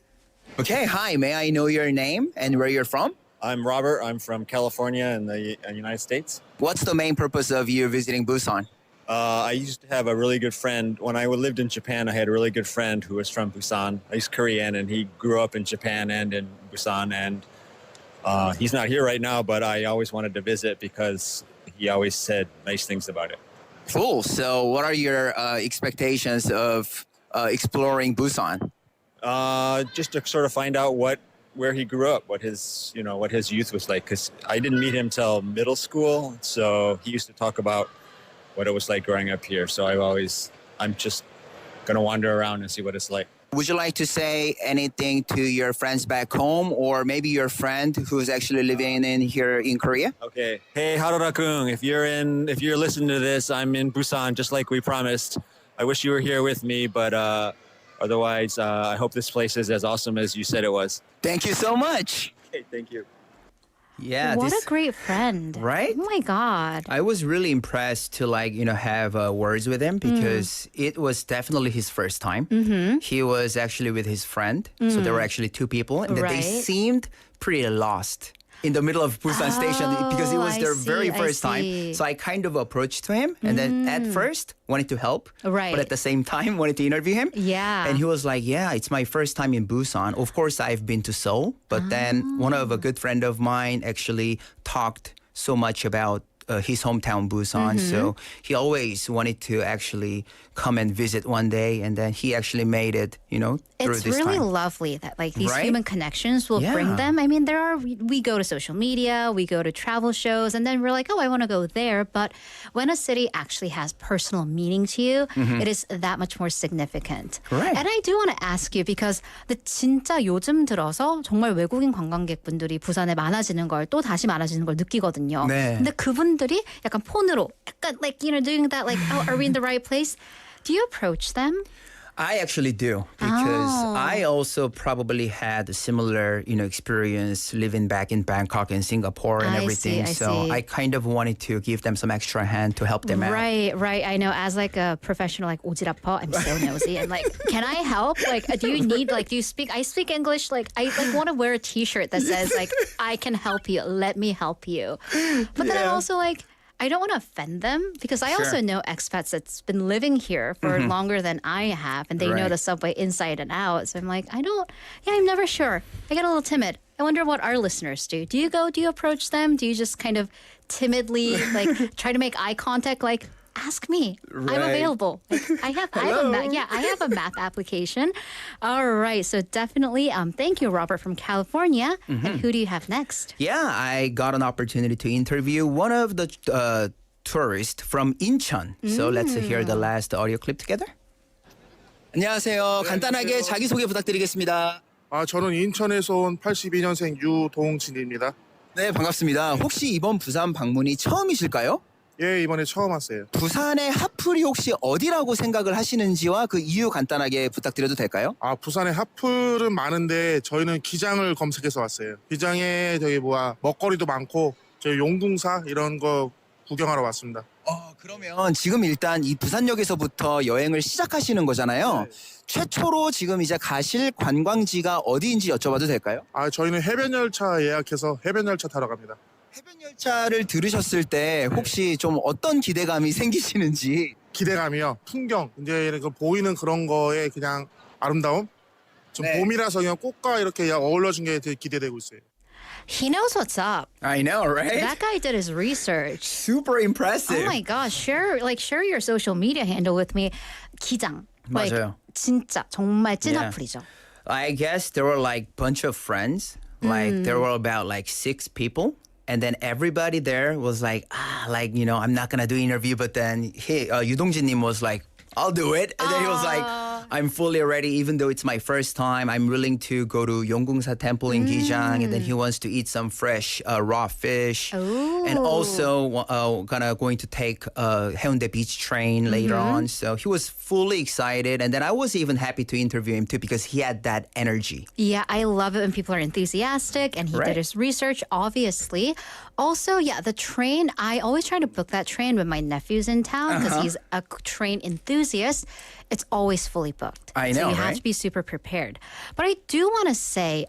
Okay, hi. May I know your name and where you're from?
I'm Robert. I'm from California in the United States.
What's the main purpose of you visiting Busan?
I used to have a really good friend. When I lived in Japan, I had a really good friend who was from Busan. He's Korean, and he grew up in Japan and in Busan. And he's not here right now, but I always wanted to visit because he always said nice things about it.
Cool. So what are your expectations of exploring Busan?
Just to sort of find out where he grew up, what his youth was like. Because I didn't meet him till middle school, so he used to talk about what it was like growing up here. So I'm just gonna wander around and see what it's like.
Would you like to say anything to your friends back home, or maybe your friend who's actually living in here in Korea?
Okay. Hey, Harora-kun, if you're listening to this, I'm in Busan, just like we promised. I wish you were here with me, but otherwise, I hope this place is as awesome as you said it was.
Thank you so much.
Hey, thank you.
Yeah,
What a great friend.
Right?
Oh my God.
I was really impressed to have words with him because it was definitely his first time. He was actually with his friend, so there were actually two people, and then they
Right.
seemed pretty lost in the middle of Busan Station because it was
I
their
see,
very
I
first time.
see.
So I kind of approached to him, and then at first wanted to help,
Right.
but at the same time wanted to interview him.
Yeah.
And he was like, "Yeah, it's my first time in Busan. Of course, I've been to Seoul, but then one of a good friend of mine actually talked so much about his hometown Busan, so he always wanted to actually come and visit one day, and then he actually made it, through
It's
this
really
time.
lovely that these
Right?
human connections will
Yeah.
bring them. I mean, we go to social media, we go to travel shows, and then we're like, oh, I want to go there. But when a city actually has personal meaning to you, it is that much more significant.
Correct.
And I do want to ask you because 진짜 요즘 들어서 정말 외국인 관광객분들이 부산에 많아지는 걸 또 다시 많아지는 걸 느끼거든요.
네.
근데 그분들이 약간 폰으로 약간 doing that oh, are we in the right place? Do you approach them?
I actually do because I also probably had a similar, experience living back in Bangkok and Singapore and
I
everything.
see, I
so
see.
I kind of wanted to give them some extra hand to help them out.
Right. I know. As a professional 오지라퍼, I'm so nosy. And can I help? Do you need do you speak? I speak English. I want to wear a T-shirt that says I can help you. Let me help you. But then I'm also I don't want to offend them because I also know expats that's been living here for longer than I have, and they know
Right.
the subway inside and out. So I'm I'm never sure. I get a little timid. I wonder what our listeners do. Do you approach them? Do you just kind of timidly try to make eye contact? Ask me. I'm
Right.
available. I have a math application. All right. So definitely thank you, Robert from California. And who do you have next?
Yeah, I got an opportunity to interview one of the tourists from Incheon. So let's hear the last audio clip together.
안녕하세요. 간단하게 자기소개 부탁드리겠습니다.
저는 인천에서 온 82년생 유동진입니다.
네, 반갑습니다. 혹시 이번 부산 방문이 처음이실까요?
예, 이번에 처음 왔어요.
부산의 핫플이 혹시 어디라고 생각을 하시는지와 그 이유 간단하게 부탁드려도 될까요?
부산에 핫플은 많은데 저희는 기장을 검색해서 왔어요. 기장에 먹거리도 많고 저희 용궁사 이런 거 구경하러 왔습니다.
그러면 지금 일단 이 부산역에서부터 여행을 시작하시는 거잖아요. 최초로 지금 이제 가실 관광지가 어디인지 여쭤봐도 될까요?
저희는 해변열차 예약해서 해변열차 타러 갑니다.
해변열차를 들으셨을 때 혹시 좀 어떤 기대감이 생기시는지?
기대감이요. 풍경, 이제 보이는 그런 거에 그냥 아름다움? 좀 봄이라서 그냥 꽃과 이렇게 어울러진 게 되게 기대되고 있어요.
He knows what's up.
I know, right?
That guy did his research.
Super impressive.
Oh my gosh, share your social media handle with me. 기장.
맞아요.
진짜 정말 찐
Yeah.
어플이죠.
I guess there were bunch of friends. There were about 6 people. And then everybody there was I'm not gonna do interview. But then 유동진님 was like, I'll do it. And then he was like, I'm fully ready, even though it's my first time. I'm willing to go to Yonggungsa Temple in Gijang. And then he wants to eat some fresh raw fish. And also going to take Haeundae Beach train later on. So he was fully excited. And then I was even happy to interview him too because he had that energy.
Yeah, I love it when people are enthusiastic, and he did his research, obviously. Also, the train, I always try to book that train when my nephew's in town because he's a train enthusiast. It's always fully booked.
I know,
So you have
right?
to be super prepared. But I do want to say,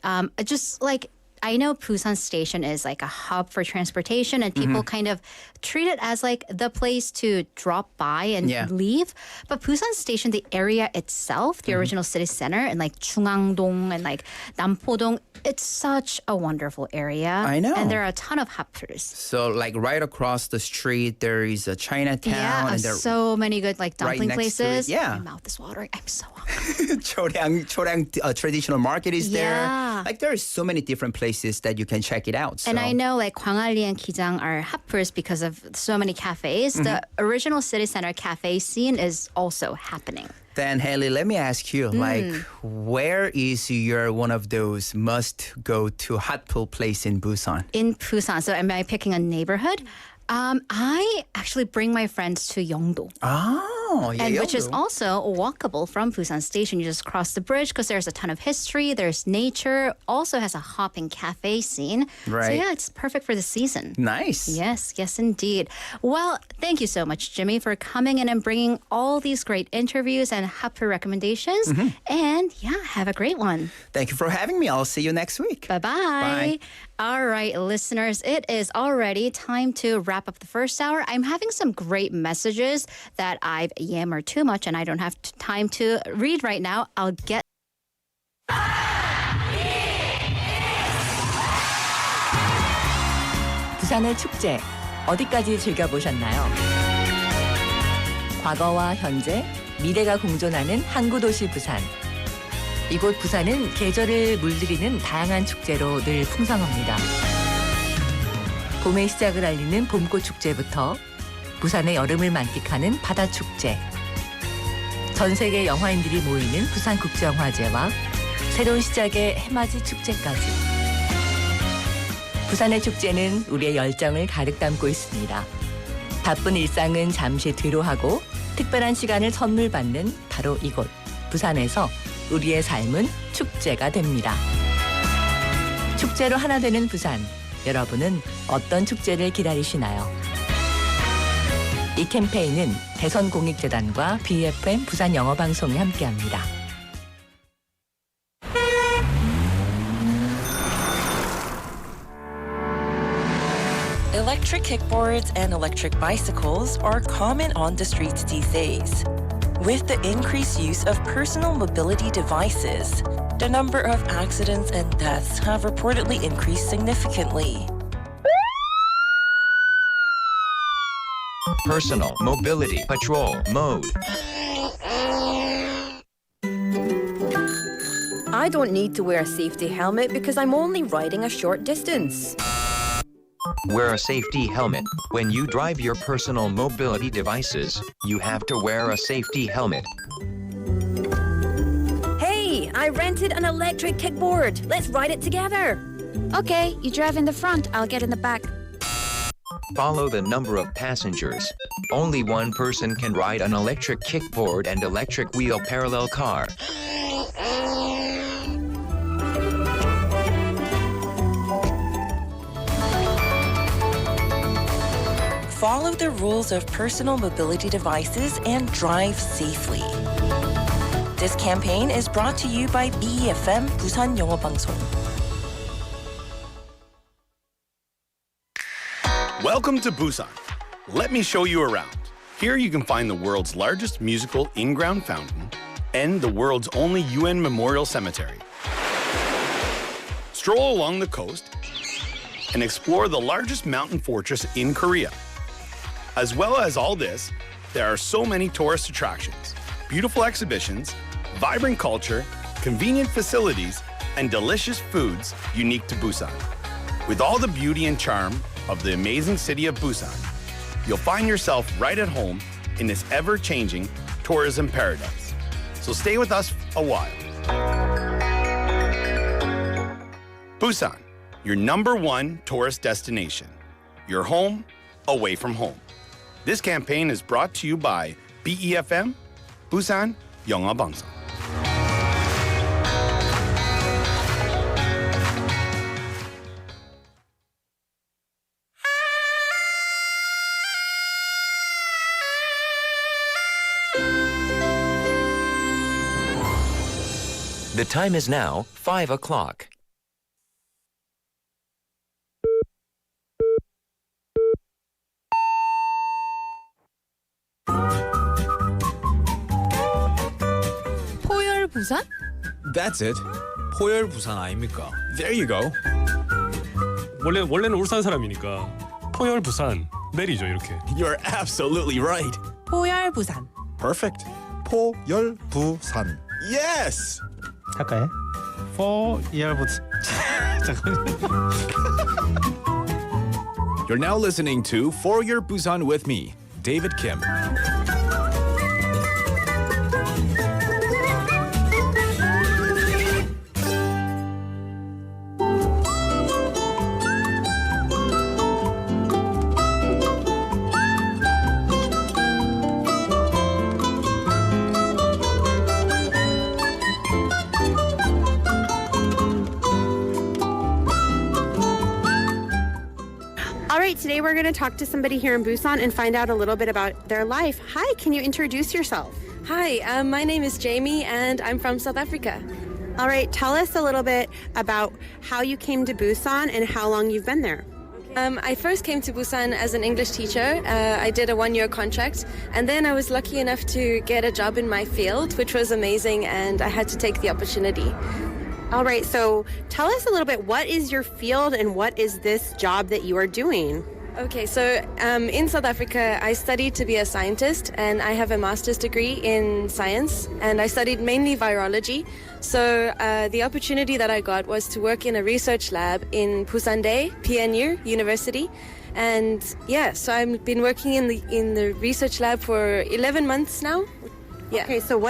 I know Busan Station is like a hub for transportation and people kind of treat it as like the place to drop by and leave. But Busan Station, the area itself, the original city center and like Chungangdong and like Nampodong, it's such a wonderful area.
I know.
And there are a ton of happlers.
So like right across the street, there is a Chinatown.
Yeah,
and there
so many good like dumpling
right next to it.
places.
Yeah.
My mouth is watering. I'm so hungry.
Choryang traditional market is there.
Yeah.
Like there are so many different places that you can check it out. So.
And I know like Gwangalli and Kijang are happers because of so many cafes. The original city center cafe scene is also happening.
Then Haley, let me ask you, like, where is your one of those must go to hot pool place in Busan?
In Busan, so am I picking a neighborhood? I actually bring my friends to Yeongdo.
Oh, yeah,
And which is
Yeongdo.
also walkable from Busan Station. You just cross the bridge because there's a ton of history. There's nature. Also has a hopping cafe scene. So
Right.
yeah, it's perfect for the season.
Nice.
Yes, yes, indeed. Well, thank you so much, Jimmy, for coming in and bringing all these great interviews and happy recommendations. And yeah, have a great one.
Thank you for having me. I'll see you next week.
Bye-bye. All right, listeners, it is already time to wrap up the first hour. I'm having some great messages that I've yammered too much and I don't have time to read right now. I'll get
부산의 축제 어디까지 즐겨보셨나요? 과거와 현재, 미래가 공존하는 항구도시 부산. 이곳 부산은 계절을 물들이는 다양한 축제로 늘 풍성합니다. 봄의 시작을 알리는 봄꽃 축제부터 부산의 여름을 만끽하는 바다 축제, 전 세계 영화인들이 모이는 부산국제영화제와 새로운 시작의 해맞이 축제까지. 부산의 축제는 우리의 열정을 가득 담고 있습니다. 바쁜 일상은 잠시 뒤로 하고 특별한 시간을 선물 받는 바로 이곳 부산에서 우리의 삶은 축제가 됩니다. 축제로 하나 되는 부산. 여러분은 어떤 축제를 기다리시나요? 이 캠페인은 대선공익재단과 BFM 부산영어방송이 함께합니다.
Electric kickboards and electric bicycles are common on the streets these days. With the increased use of personal mobility devices, the number of accidents and deaths have reportedly increased significantly.
Personal Mobility Patrol Mode.
I don't need to wear a safety helmet because I'm only riding a short distance.
Wear a safety helmet. When you drive your personal mobility devices, you have to wear a safety helmet.
Hey, I rented an electric kickboard. Let's ride it together.
Okay, you drive in the front, I'll get in the back.
Follow the number of passengers. Only one person can ride an electric kickboard and electric wheel parallel car.
Follow the rules of personal mobility devices and drive safely. This campaign is brought to you by BFM 부산영어방송.
Welcome to Busan. Let me show you around. Here you can find the world's largest musical in-ground fountain and the world's only UN memorial cemetery. Stroll along the coast and explore the largest mountain fortress in Korea. As well as all this, there are so many tourist attractions, beautiful exhibitions, vibrant culture, convenient facilities, and delicious foods unique to Busan. With all the beauty and charm of the amazing city of Busan, you'll find yourself right at home in this ever-changing tourism paradise. So stay with us a while. Busan, your #1 tourist destination. Your home, away from home. This campaign is brought to you by BEFM, Busan 영어방송.
The time is now 5 o'clock.
부산?
That's it. 포열 부산 아닙니까? There you go.
원래는 울산 사람이니까 포열 부산 내리죠 이렇게.
You're absolutely right.
포열 부산.
Perfect. 포열 부산. Yes.
할까요? 포열 부산. 잠깐만요.
You're now listening to For Your Busan with me, David Kim.
Today we're going to talk to somebody here in Busan and find out a little bit about their life. Hi, can you introduce yourself?
Hi, my name is Jamie and I'm from South Africa.
All right, tell us a little bit about how you came to Busan and how long you've been there.
I first came to Busan as an English teacher. I did a one-year contract and then I was lucky enough to get a job in my field, which was amazing, and I had to take the opportunity.
All right, so tell us a little bit, what is your field and what is this job that you are doing?
Okay, so in South Africa, I studied to be a scientist and I have a master's degree in science and I studied mainly virology. So the opportunity that I got was to work in a research lab in Busan PNU University. And yeah, so I've been working in the research lab for 11 months now. Yeah.
Okay, so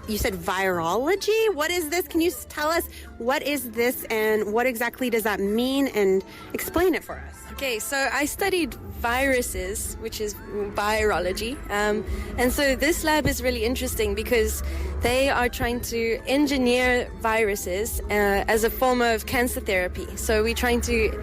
you said virology? What is this? Can you tell us what is this and what exactly does that mean, and explain it for us?
Okay, so I studied viruses, which is virology. And so this lab is really interesting because they are trying to engineer viruses as a form of cancer therapy. So we're trying to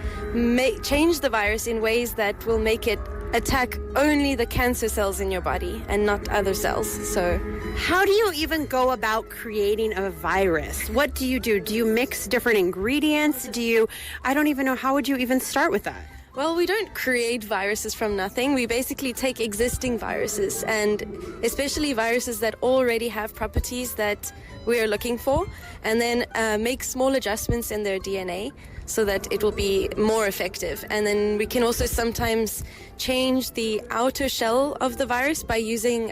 change the virus in ways that will make it attack only the cancer cells in your body and not other cells. So
how do you even go about creating a virus? What do you do? Do you mix different ingredients? I don't even know, how would you even start with that?
Well, we don't create viruses from nothing. We basically take existing viruses, and especially viruses that already have properties that we are looking for, and then make small adjustments in their DNA so that it will be more effective. And then we can also sometimes change the outer shell of the virus by using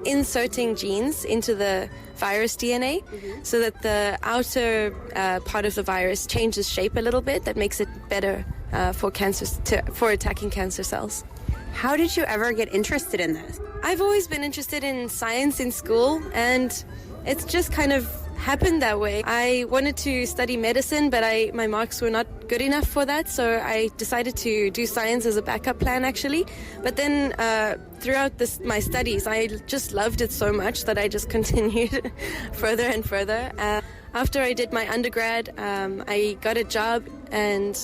inserting genes into the virus DNA, so that the outer part of the virus changes shape a little bit. That makes it better for attacking cancer cells.
How did you ever get interested in this?
I've always been interested in science in school, and it's just kind of happened that way. I wanted to study medicine, but my marks were not good enough for that, so I decided to do science as a backup plan, actually. But then throughout my studies, I just loved it so much that I just continued further and further. After I did my undergrad, I got a job, and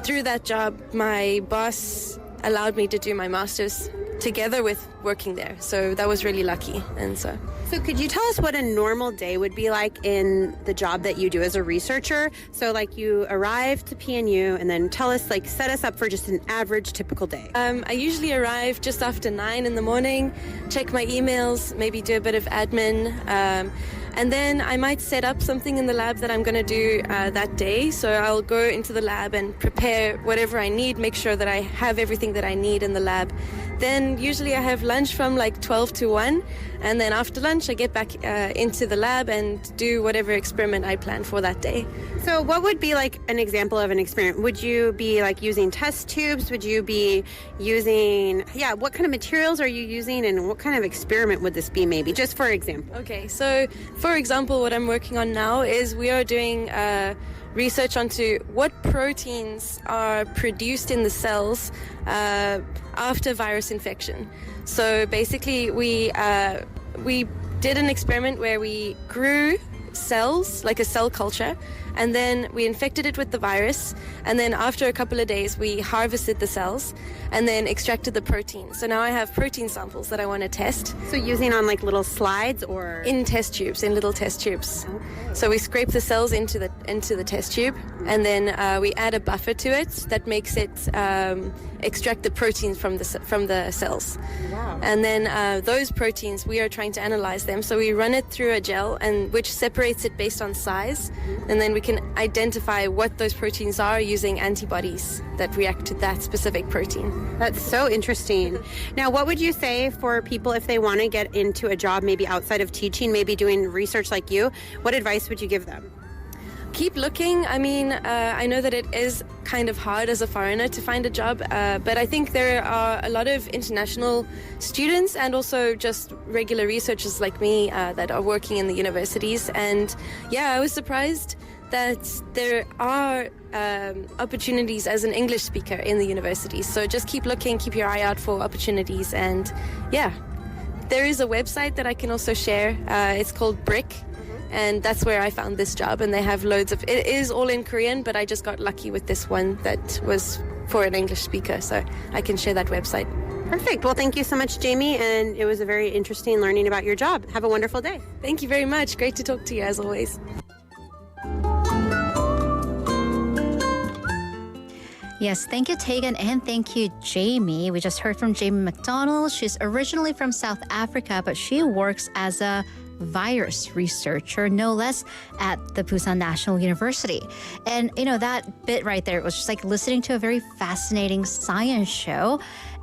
through that job, my boss allowed me to do my master's together with working there. So that was really lucky. So
could you tell us what a normal day would be like in the job that you do as a researcher? So you arrive to PNU and then set us up for just an average typical day.
I usually arrive just after 9 in the morning, check my emails, maybe do a bit of admin, and then I might set up something in the lab that I'm going to do that day. So I'll go into the lab and prepare whatever I need, make sure that I have everything that I need in the lab. Then usually I have lunch from 12 to 1. And then after lunch, I get back into the lab and do whatever experiment I plan for that day.
So what would be an example of an experiment? Would you be using test tubes? Would you be using, what kind of materials are you using, and what kind of experiment would this be, maybe, just for example?
Okay, so for example, what I'm working on now is we are doing research onto what proteins are produced in the cells after virus infection. So basically, we did an experiment where we grew cells, like a cell culture, and then we infected it with the virus, and then after a couple of days we harvested the cells and then extracted the protein. So now I have protein samples that I want to test.
So using on like little slides or
in test tubes, in little test tubes. So we scrape the cells into the test tube, and then we add a buffer to it that makes it extract the proteins from the cells.
Wow.
And then those proteins, we are trying to analyze them. So we run it through a gel, and which separates it based on size, and then we can identify what those proteins are using antibodies that react to that specific protein.
That's so interesting. Now, what would you say for people if they want to get into a job maybe outside of teaching, maybe doing research like you? What advice would you give them?
Keep looking. I mean, I know that it is kind of hard as a foreigner to find a job, but I think there are a lot of international students and also just regular researchers like me that are working in the universities. And yeah, I was surprised that there are opportunities as an English speaker in the universities. So just keep looking, keep your eye out for opportunities. And yeah, there is a website that I can also share. It's called Brick. And that's where I found this job, and they have loads of, it is all in Korean, but I just got lucky with this one that was for an English speaker, so I can share that website.
Perfect. Well, thank you so much, Jamie, and it was a very interesting learning about your job. Have a wonderful day.
Thank you very much. Great to talk to you as always.
Yes, thank you, Tegan, and thank you, Jamie. We just heard from Jamie McDonald. She's originally from South Africa, but she works as a virus researcher, no less, at the Busan National University. And, you know, that bit right there, it was just like listening to a very fascinating science show.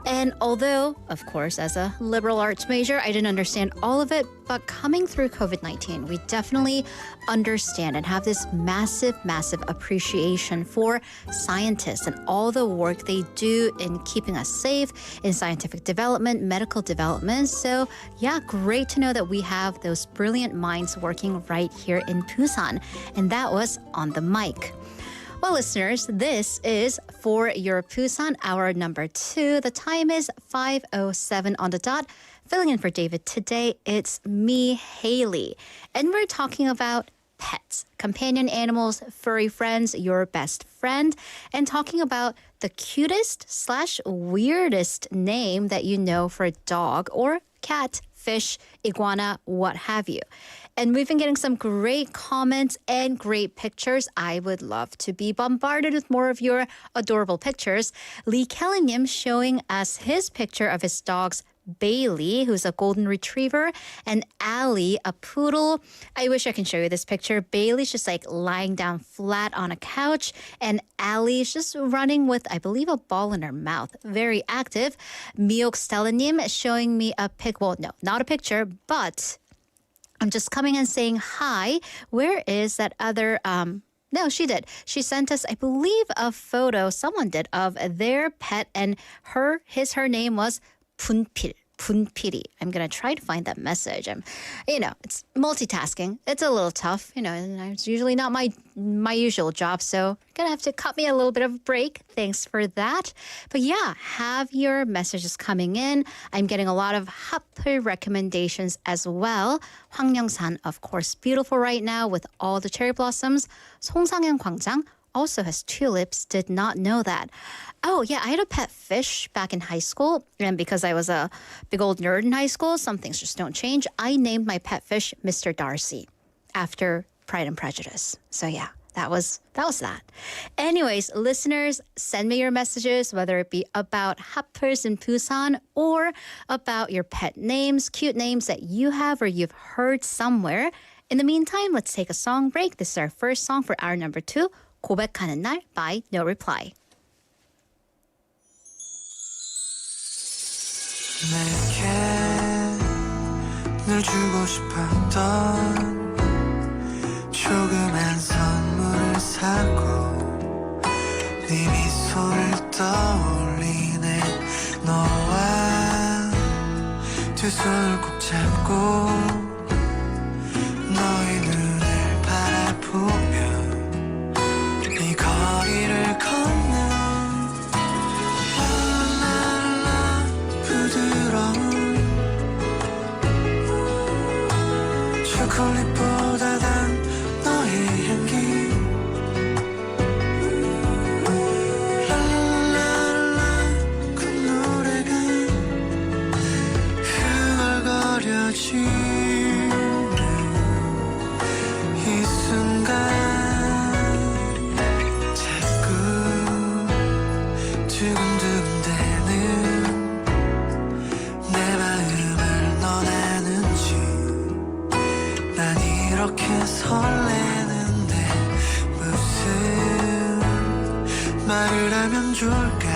And although, of course, as a liberal arts major, I didn't understand all of it, but coming through COVID-19, we definitely understand and have this massive, massive appreciation for scientists and all the work they do in keeping us safe in scientific development, medical development. So yeah, great to know that we have those brilliant minds working right here in Busan. And that was On the Mic. Well, listeners, this is For Your Busan, hour number 2. The time is 5:07 on the dot. Filling in for David today, it's me, Haley. And we're talking about pets, companion animals, furry friends, your best friend, and talking about the cutest/weirdest name that you know for a dog or cat, fish, iguana, what have you. And we've been getting some great comments and great pictures. I would love to be bombarded with more of your adorable pictures. Lee Kelly님 showing us his picture of his dogs, Bailey, who's a golden retriever, and Allie, a poodle. I wish I can show you this picture. Bailey's just like lying down flat on a couch, and Allie's just running with, I believe, a ball in her mouth. Very active. Miok Stella님 showing me a pic. Well, no, not a picture, but I'm just coming and saying hi. Where is that other... No, she did. She sent us, I believe, a photo, someone did, of their pet, and her name was Punpil. I'm going to try to find that message. It's multitasking. It's a little tough, and it's usually not my usual job, so you're going to have to cut me a little bit of a break. Thanks for that. But yeah, have your messages coming in. I'm getting a lot of 핫플 recommendations as well. 황령산, of course, beautiful right now with all the cherry blossoms. 송상현 광장 also has tulips. Did not know that. Oh, yeah, I had a pet fish back in high school. And because I was a big old nerd in high school, some things just don't change. I named my pet fish Mr. Darcy after Pride and Prejudice. So yeah, that was that. Anyways, listeners, send me your messages, whether it be about 핫플s in Busan or about your pet names, cute names that you have or you've heard somewhere. In the meantime, let's take a song break. This is our first song for hour number 2, 고백하는 날 by No Reply.
내게 늘 주고 싶었던 조그만 선물을 사고 네 미소를 떠올리네 너와 두 손을 꼭 잡고 너의 눈을 바라보며 이 거리를 걷는 초콜릿보다 단 너의 향기 좋을까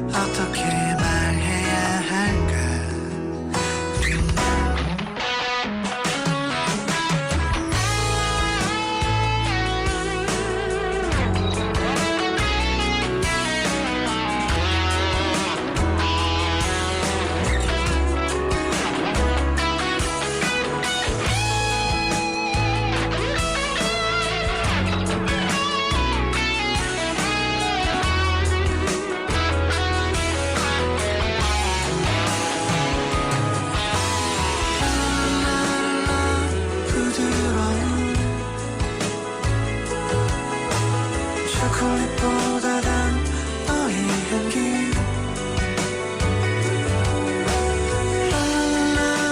어떻게 말해야 할까 부드러운 초콜릿보다 단 너의 향기 랄랄라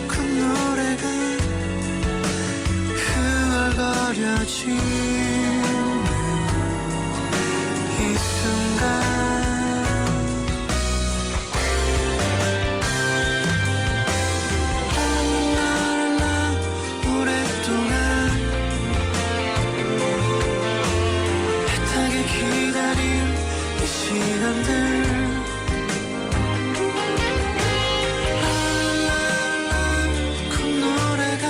콧노래가 흥얼거려지는 이 순간 오랫동안 애타게 기다린 이 시간들 콧노래가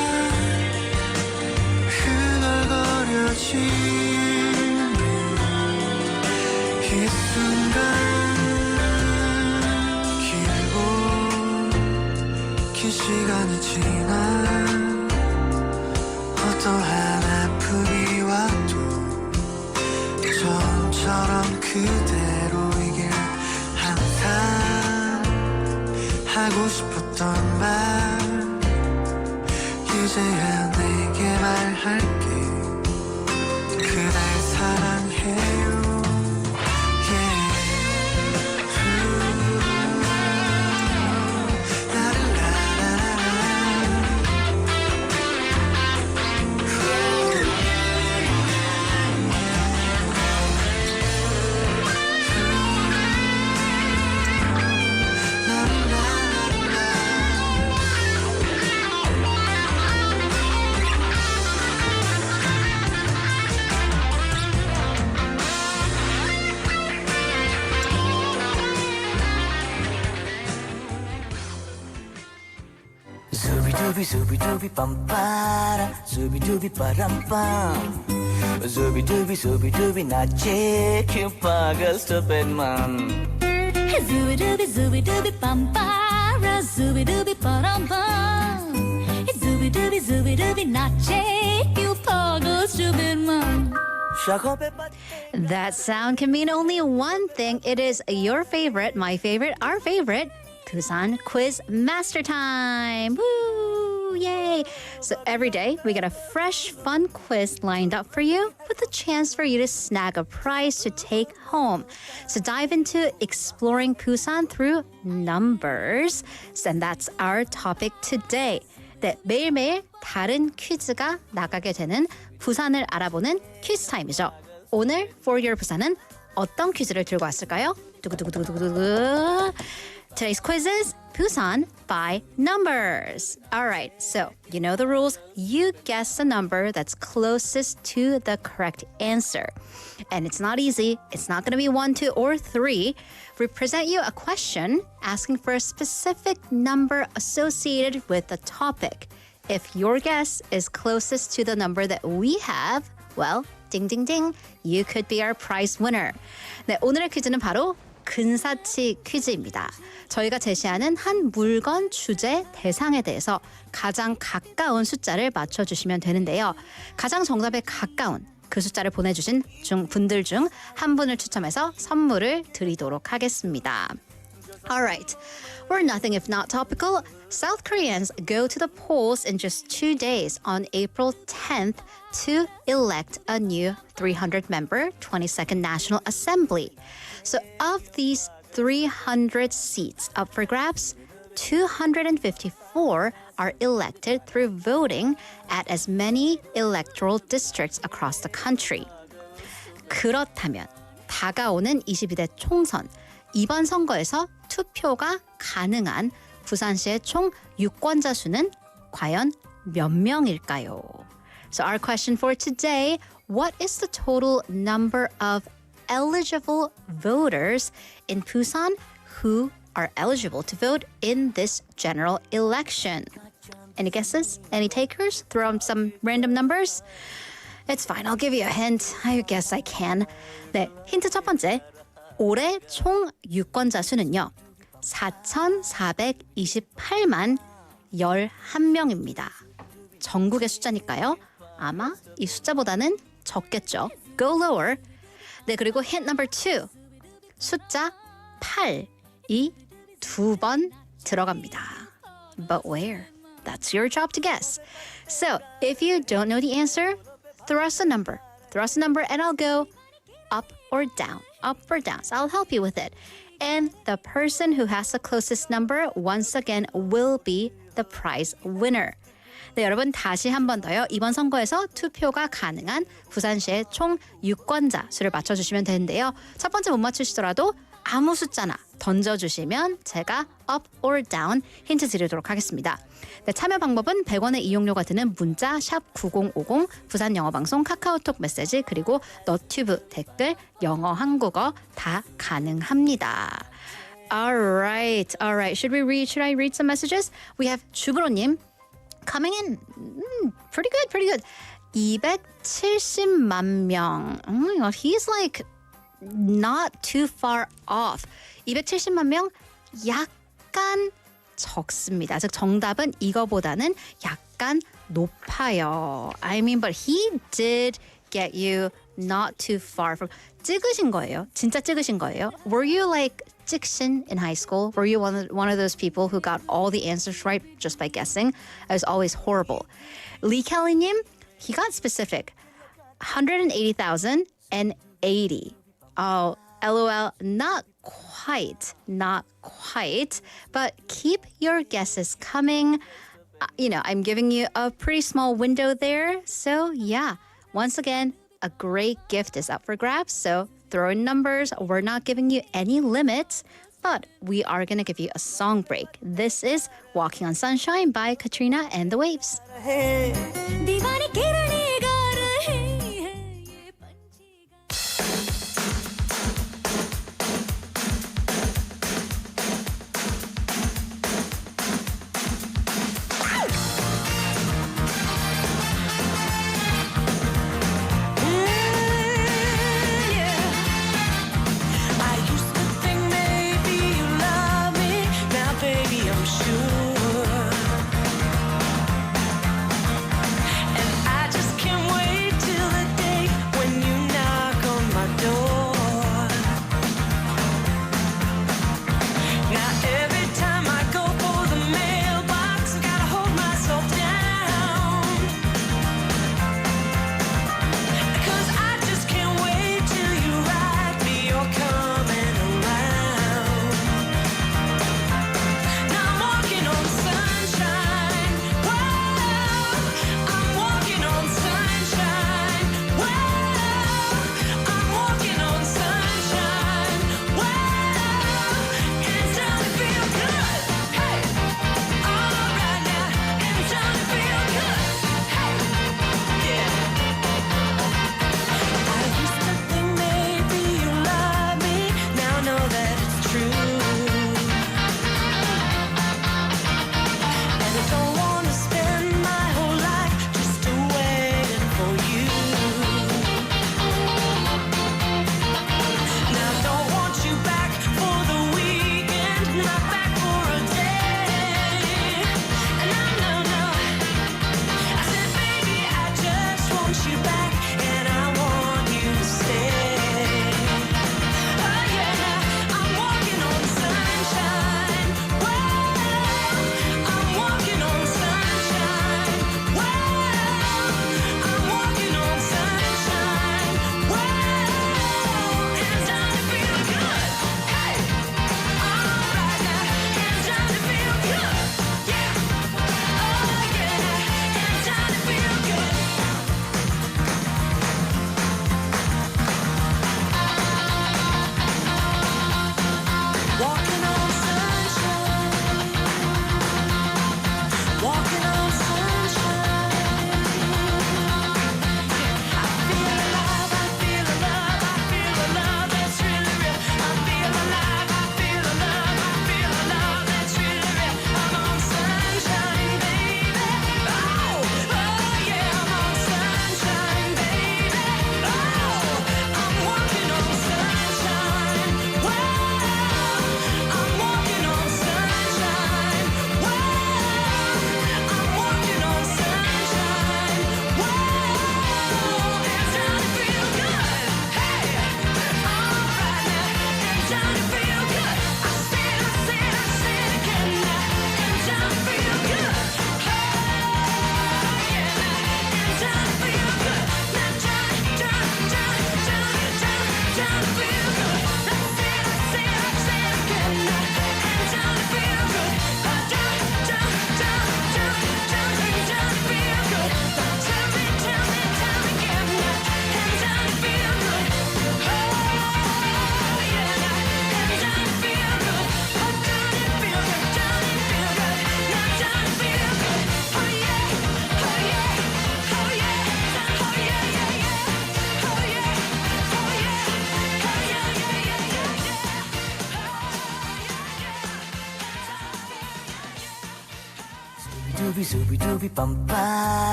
흥얼거려지는 이 순간 길고 긴 시간이 지나 어떠한 아픔이 와도 처음처럼 그대로이길 항상 하고 싶었던 말 이제야 내게 말할게 그댈 사랑해요 Zooby dooby dooby bum para Zooby dooby baram bum Zooby dooby 나치 큐파가 stupid man
Zooby dooby bum para Zooby dooby baram bum Zooby dooby 나치 큐파가 stupid man.
That sound can mean only one thing. It is your favorite, my favorite, our favorite, Busan Quiz Master time. Woo! Yay! So every day we get a fresh, fun quiz lined up for you with a chance for you to snag a prize to take home. So dive into exploring Busan through numbers. And that's our topic today. 네, 매일매일 다른 퀴즈가 나가게 되는 부산을 알아보는 퀴즈 타임이죠. 오늘 For Your 부산은 어떤 퀴즈를 들고 왔을까요? 두구두구두구두구. Today's quiz is Busan by numbers. All right, so you know the rules. You guess the number that's closest to the correct answer. And it's not easy. It's not going to be 1, 2, or 3. We present you a question asking for a specific number associated with the topic. If your guess is closest to the number that we have, well, ding, ding, ding, you could be our prize winner. 네, 오늘의 퀴즈는 바로 근사치 퀴즈입니다. 저희가 제시하는 한 물건, 주제, 대상에 대해서 가장 가까운 숫자를 맞춰주시면 되는데요. 가장 정답에 가까운 그 숫자를 보내주신 분들 중 한 분을 추첨해서 선물을 드리도록 하겠습니다. Alright, we're nothing if not topical. South Koreans go to the polls in just 2 days on April 10th to elect a new 300-member 22nd National Assembly. So of these 300 seats up for grabs, 254 are elected through voting at as many electoral districts across the country. 그렇다면 다가오는 22대 총선, 이번 선거에서 투표가 가능한 부산시의 총 유권자 수는 과연 몇 명일까요? So our question for today, what is the total number of eligible voters in Busan who are eligible to vote in this general election. Any guesses? Any takers? Throw on some random numbers? It's fine. I'll give you a hint. I guess I can. 네, 힌트 첫 번째. 올해 총 유권자 수는요. 4,428만 11명입니다. 전국의 숫자니까요. 아마 이 숫자보다는 적겠죠. Go lower. 네, 그리고 hint number 2. 숫자 8이 2번 들어갑니다. But where? That's your job to guess. So, if you don't know the answer, throw us a number. Throw us a number and I'll go up or down. Up or down. So I'll help you with it. And the person who has the closest number, once again, will be the prize winner. 네, 여러분 다시 한 번 더요. 이번 선거에서 투표가 가능한 부산시의 총 유권자 수를 맞춰주시면 되는데요. 첫 번째 못 맞추시더라도 아무 숫자나 던져주시면 제가 up or down 힌트 드리도록 하겠습니다. 네, 참여 방법은 100원의 이용료가 드는 문자 샵 9050 부산영어방송 카카오톡 메시지 그리고 너튜브 댓글 영어 한국어 다 가능합니다. Alright. Should I read some messages? We have 주브로님 coming in pretty good. 270만 명. Oh my god, he's like not too far off. 270만 명 약간 적습니다. 즉 정답은 이거보다는 약간 높아요. I mean, but he did get you not too far from. 찍으신 거예요? 진짜 찍으신 거예요? Were you like 찍신 in high school? Were you one of those people who got all the answers right just by guessing? It was always horrible. Lee Kelly님, he got specific. 180,080. Oh, LOL, not quite, but keep your guesses coming. I'm giving you a pretty small window there. So yeah, once again, a great gift is up for grabs. So throw in numbers. We're not giving you any limits, but we are going to give you a song break. This is Walking on Sunshine by Katrina and the Waves.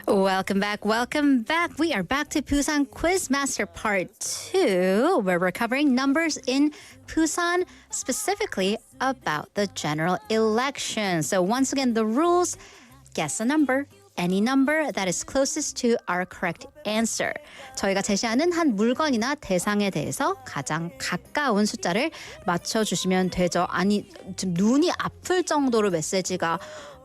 Welcome back, welcome back. We are back to Busan Quiz Master Part 2, where we're covering numbers in Busan, specifically about the general election. So once again, the rules, guess a number. Any number that is closest to our correct answer. 저희가 제시하는 한 물건이나 대상에 대해서 가장 가까운 숫자를 맞춰주시면 되죠. 아니, 지금 눈이 아플 정도로 메시지가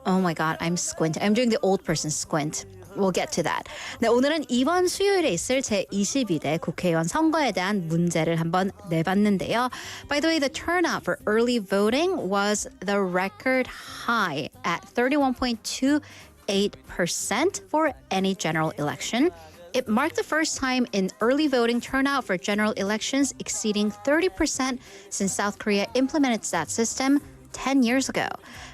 Oh my god, I'm squinting. I'm doing the old person squint. We'll get to that. 네, 오늘은 이번 수요일에 있을 제22대 국회의원 선거에 대한 문제를 한번 내봤는데요. By the way, the turnout for early voting was the record high at 31.28% for any general election. It marked the first time in early voting turnout for general elections exceeding 30% since South Korea implemented that system 10 years ago.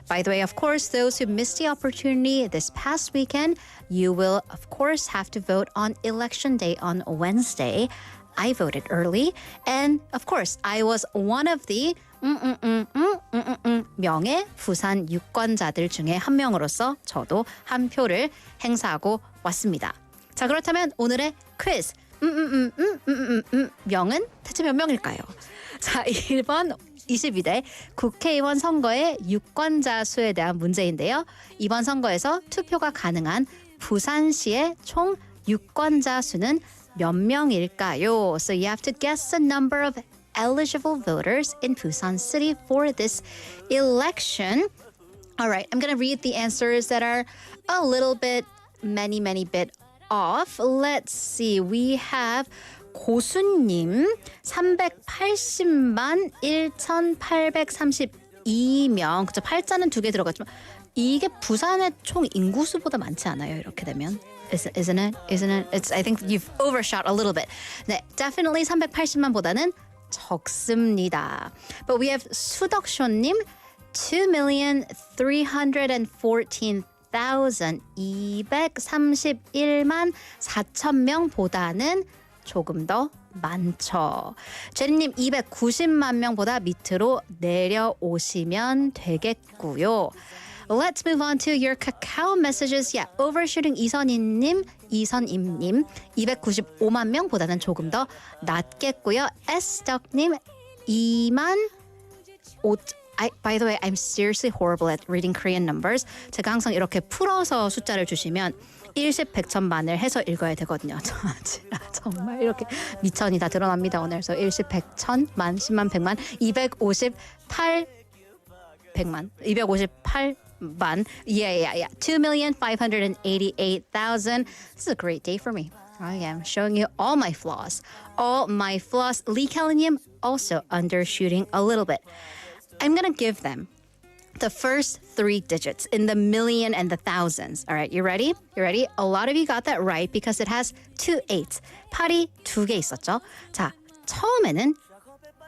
By the way, of course, those who missed the opportunity this past weekend, you will, of course, have to vote on Election Day on Wednesday. I voted early. And, of course, I was one of the 명예 부산 유권자들 중에 한 명으로서 저도 한 표를 행사하고 왔습니다. 자, 그렇다면 오늘의 퀴즈. 명은 대체 몇 명일까요? 자, 1번 22대 국회의원 선거의 유권자 수에 대한 문제인데요. 이번 선거에서 투표가 가능한 부산시의 총 유권자 수는 몇 명일까요? So you have to guess the number of eligible voters in Busan City for this election. All right, I'm going to read the answers that are a little bit, many bit off. Let's see. We have 고수님 380만 1,832명. 그쵸, 팔자는 두 개 들어갔지만 이게 부산의 총 인구수보다 많지 않아요? 이렇게 되면. Isn't it? It's, I think you've overshot a little bit. 네, definitely 380만보다는 적습니다. But we have 수덕쇼님 2,314,231만 4천명보다는 조금 더 많죠. 제리님 290만 명보다 밑으로 내려오시면 되겠고요. Let's move on to your Kakao messages. Yeah, overshooting 이선임님 295만 명보다는 조금 더 낮겠고요. S덕님 2만 5. By the way, I'm seriously horrible at reading Korean numbers. 제가 항상 이렇게 풀어서 숫자를 주시면 일십 백천만을 해서 읽어야 되거든요. 정말 이렇게 미천이 다 드러납니다 오늘. 그래서 일십 백천만, 십만, 백만, 258 백만, 258만. Yeah. 2,588,000. This is a great day for me. I am showing you all my flaws. Lee Kelly님 also undershooting a little bit. I'm gonna give them the first three digits in the million and the thousands. All right, you ready? A lot of you got that right because it has 2 8s. 8이 두 개 있었죠. 자, 처음에는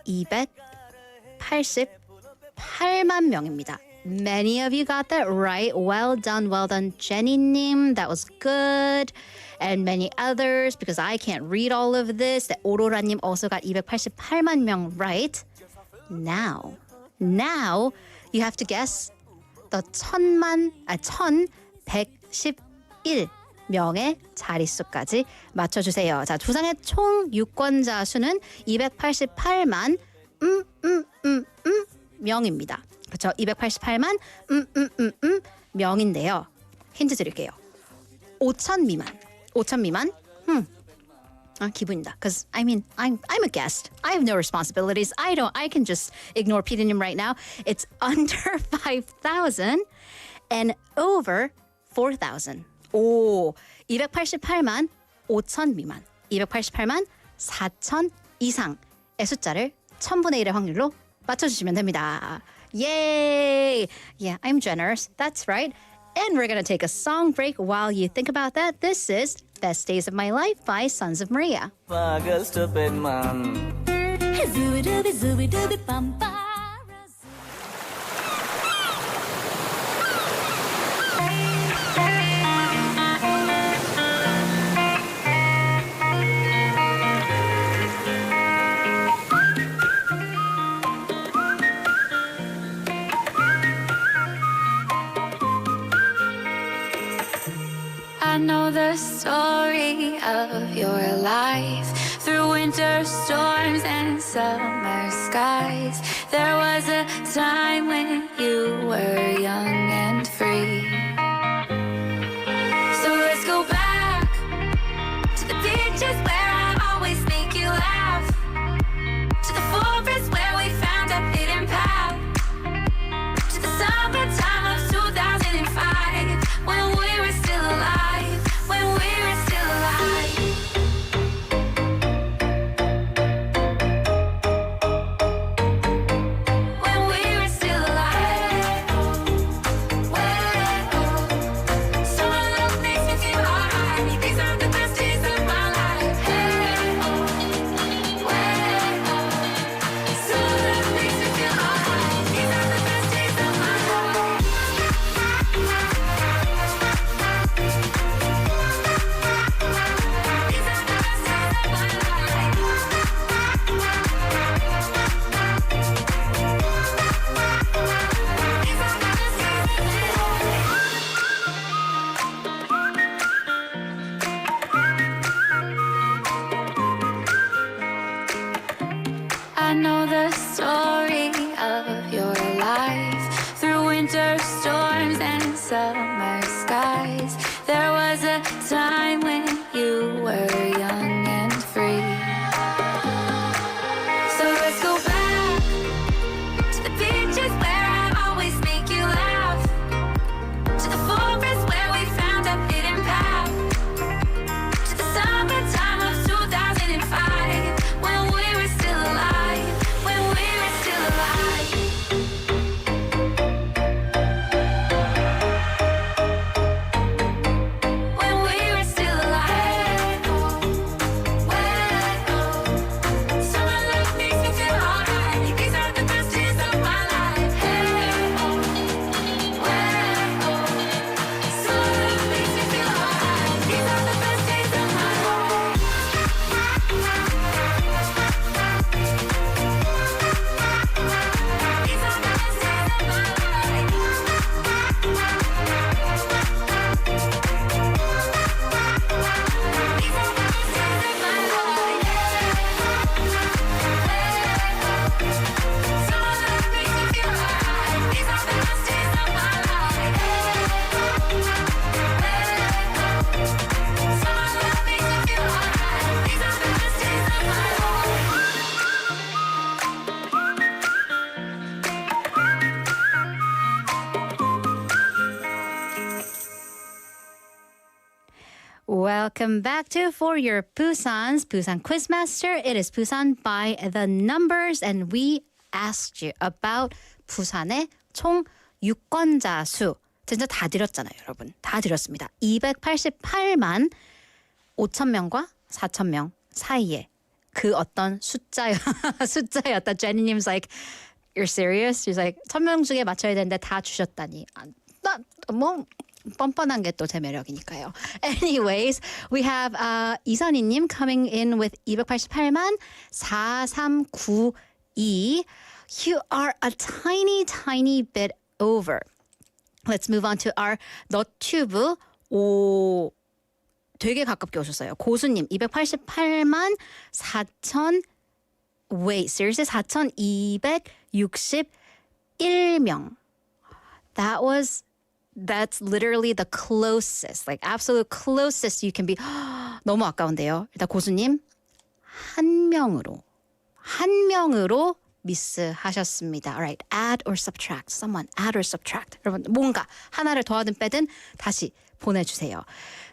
288만 명입니다. Many of you got that right. Well done, Jenny님. That was good. And many others, because I can't read all of this. The 오로라님 also got 288만 명 right. Now, you have to guess the 1,111명의 자릿수까지 맞춰주세요. 자, 부산의 총 유권자 수는 288만 명입니다. 그렇죠? 288만 명인데요. 힌트 드릴게요. 5천 미만. 기분이다. Because I'm a guest. I have no responsibilities. I can just ignore PD님 right now. It's under 5,000 and over 4,000. 오, 288만 5천 미만, 288만 4천 이상의 숫자를 1000분의 1의 확률로 맞춰주시면 됩니다. Yay! Yeah, I'm generous. That's right. And we're going to take a song break while you think about that. This is Best Days of My Life by Sons of Maria.
Stupid man.
the story of your life. Through winter storms and summer skies, there was a time when you were young and free. So let's go back to the beaches where I always make you laugh, to the forest where we found a hidden path, to the summertime of 2005, when we were still alive, when we were still alive. When we were still alive. Summer love makes me feel alright. These are the best days of my life. Summer love makes me feel alright. These are the best days of my life. I know the story of your life. Through winter storms and summer skies, there was a time when you were young and free. So let's go back to the beaches where I always make you laugh, to the forest where we found a hidden path, to the summertime of 2005, when we were still alive, when we were still alive. When we were still alive. Summer love makes me feel alright. These are the best days of my life. Summer love makes me feel alright. These are the best days of my life. These are the best days of my life. These are the best days of my life. Summer love makes me feel alright. These are the best days of my life. Summer love makes me feel alright. These are the best days of my life.
Welcome back to For Your Busan's Busan Quiz Master. It is Busan by the numbers, and we asked you about 부산의 총 유권자 수. 진짜 다 드렸잖아요, 여러분. 다 드렸습니다. 288만 5천 명과 4천 명 사이에 그 어떤 숫자였다. Jenny님's like, you're serious? She's like, 1,000명 중에 맞춰야 되는데 다 주셨다니. 뭐 뻔뻔한 게 또 제 매력이니까요. Anyways, we have 이선희님 coming in with 288만 4392. You are a tiny bit over. Let's move on to our 너튜브. 오, 되게 가깝게 오셨어요. 고수님 288만 4천 wait, seriously? 4,261명. That's literally the closest, like absolute closest you can be. 너무 아까운데요. 일단 고수님 한 명으로 미스하셨습니다. Alright, add or subtract. Someone add or subtract. 여러분 뭔가 하나를 더하든 빼든 다시 보내주세요.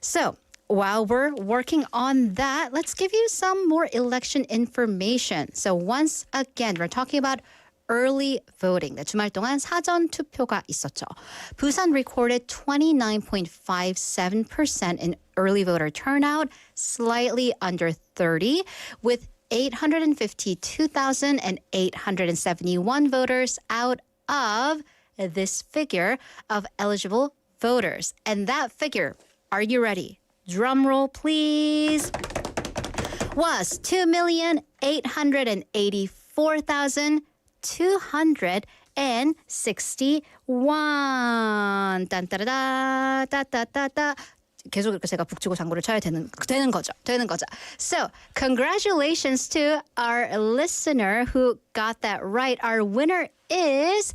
So while we're working on that, let's give you some more election information. So once again, we're talking about early voting. 주말 동안 사전 투표가 있었죠. Busan recorded 29.57% in early voter turnout, slightly under 30, with 852,871 voters out of this figure of eligible voters. And that figure, are you ready? Drum roll, please. Was 2,884,261. 계속 이렇게 제가 북치고 장구를 쳐야 되는 거죠. So, congratulations to our listener who got that right. Our winner is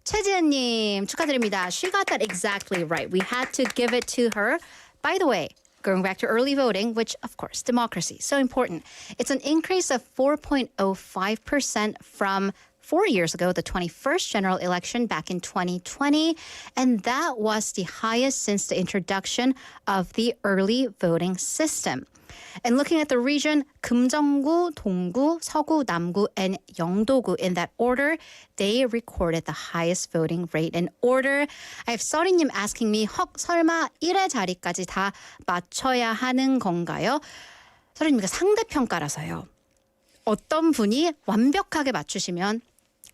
최지은님. 축하드립니다. She got that exactly right. We had to give it to her. By the way, going back to early voting, which, of course, democracy, so important. It's an increase of 4.05% from 4 years ago, the 21st general election back in 2020. And that was the highest since the introduction of the early voting system. And looking at the region, 금정구, 동구, 서구, 남구, and 영도구 in that order, they recorded the highest voting rate in order. I have 써리님 asking me, 설마 1의 자리까지 다 맞춰야 하는 건가요? 써리님, 이거 상대평가라서요. 어떤 분이 완벽하게 맞추시면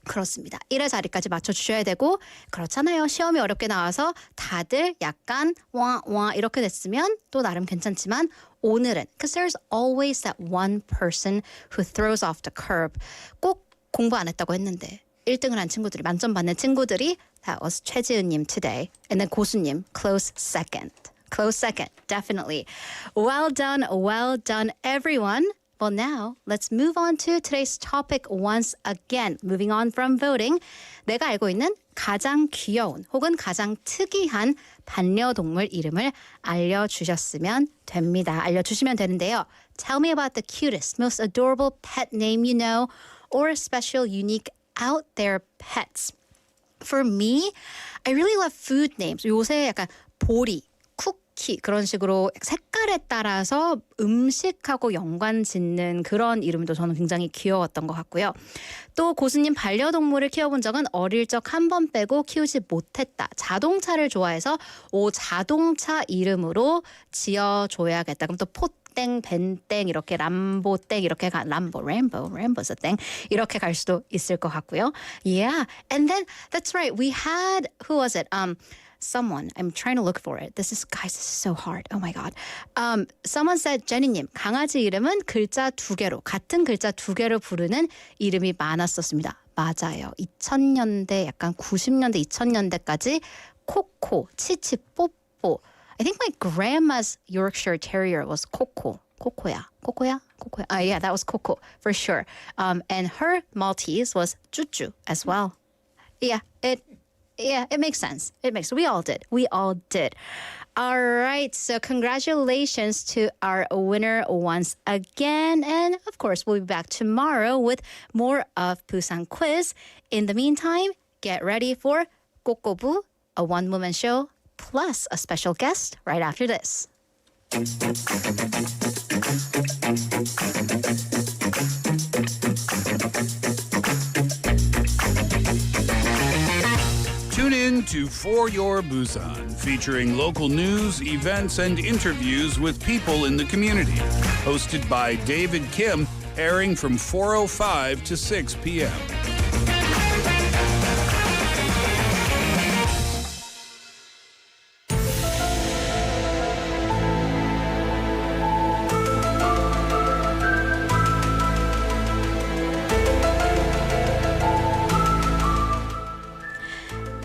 그렇습니다. 1의 자리까지 맞춰주셔야 되고 그렇잖아요. 시험이 어렵게 나와서 다들 약간 와 이렇게 됐으면 또 나름 괜찮지만 오늘은 because there's always that one person who throws off the curve. 꼭 공부 안 했다고 했는데 1등을 한 친구들이 만점 받는 친구들이 that was 최지은님 today. And then 고수님 close second. Close second, definitely. Well done everyone. Well, now let's move on to today's topic once again. Moving on from voting. 내가 알고 있는 가장 귀여운 혹은 가장 특이한 반려동물 이름을 알려주시면 되는데요. Tell me about the cutest, most adorable pet name you know or special, unique, out there pets. For me, I really love food names. 요새 약간 보리, 쿠키 그런 식으로 색깔에 따라서 음식하고 연관 짓는 그런 이름도 저는 굉장히 귀여웠던 것 같고요. 또 고수님 반려동물을 키워본 적은 어릴 적 한 번 빼고 키우지 못했다. 자동차를 좋아해서 자동차 이름으로 지어줘야겠다. 그럼 또 땡, 벤땡 이렇게 람보땡 이렇게 램보's a 땡 이렇게 갈 수도 있을 것 같고요. Yeah, and then that's right. We had who was it? Someone, I'm trying to look for it. This is so hard. Oh my God. Someone said, 제니님, 강아지 이름은 글자 2개로, 같은 글자 2개로 부르는 이름이 많았었습니다. 맞아요. 2000년대, 약간 90년대, 2000년대까지 코코, 치치, 뽀뽀. I think my grandma's Yorkshire Terrier was Coco. Cocoya. Yeah, that was Coco for sure. And her Maltese was Chuchu as well. Yeah, it makes sense. We all did. All right, so congratulations to our winner once again. And of course, we'll be back tomorrow with more of Busan Quiz. In the meantime, get ready for 꼬.꼬.부, a one-woman show, plus a special guest right after this.
Tune in to For Your Busan, featuring local news, events, and interviews with people in the community. Hosted by David Kim, airing from 4:05 to 6 p.m.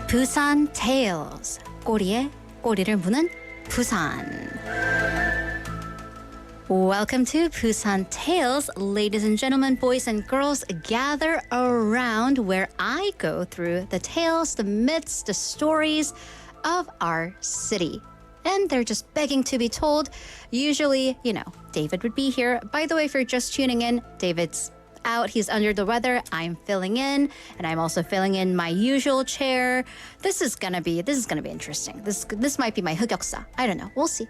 Busan Tales. 꼬리에 꼬리를 무는 부산. Welcome to Busan Tales. Ladies and gentlemen, boys and girls, gather around where I go through the tales, the myths, the stories of our city. And they're just begging to be told. Usually, David would be here. By the way, if you're just tuning in, David's out. He's under the weather. I'm filling in, and I'm also filling in my usual chair. This is gonna be interesting. This might be my 흑역사. I don't know. We'll see.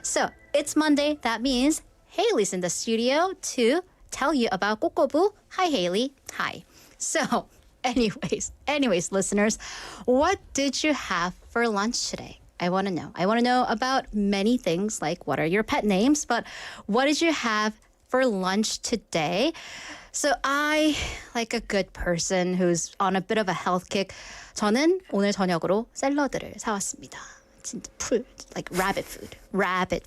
So it's Monday. That means Haley's in the studio to tell you about 꼬.꼬.부. Hi, Haley. Hi. So, anyways, listeners, what did you have for lunch today? I want to know. I want to know about many things, like what are your pet names, but what did you have for lunch today? So I, like a good person who's on a bit of a health kick, 저는 오늘 저녁으로 샐러드를 사왔습니다. 진짜 like rabbit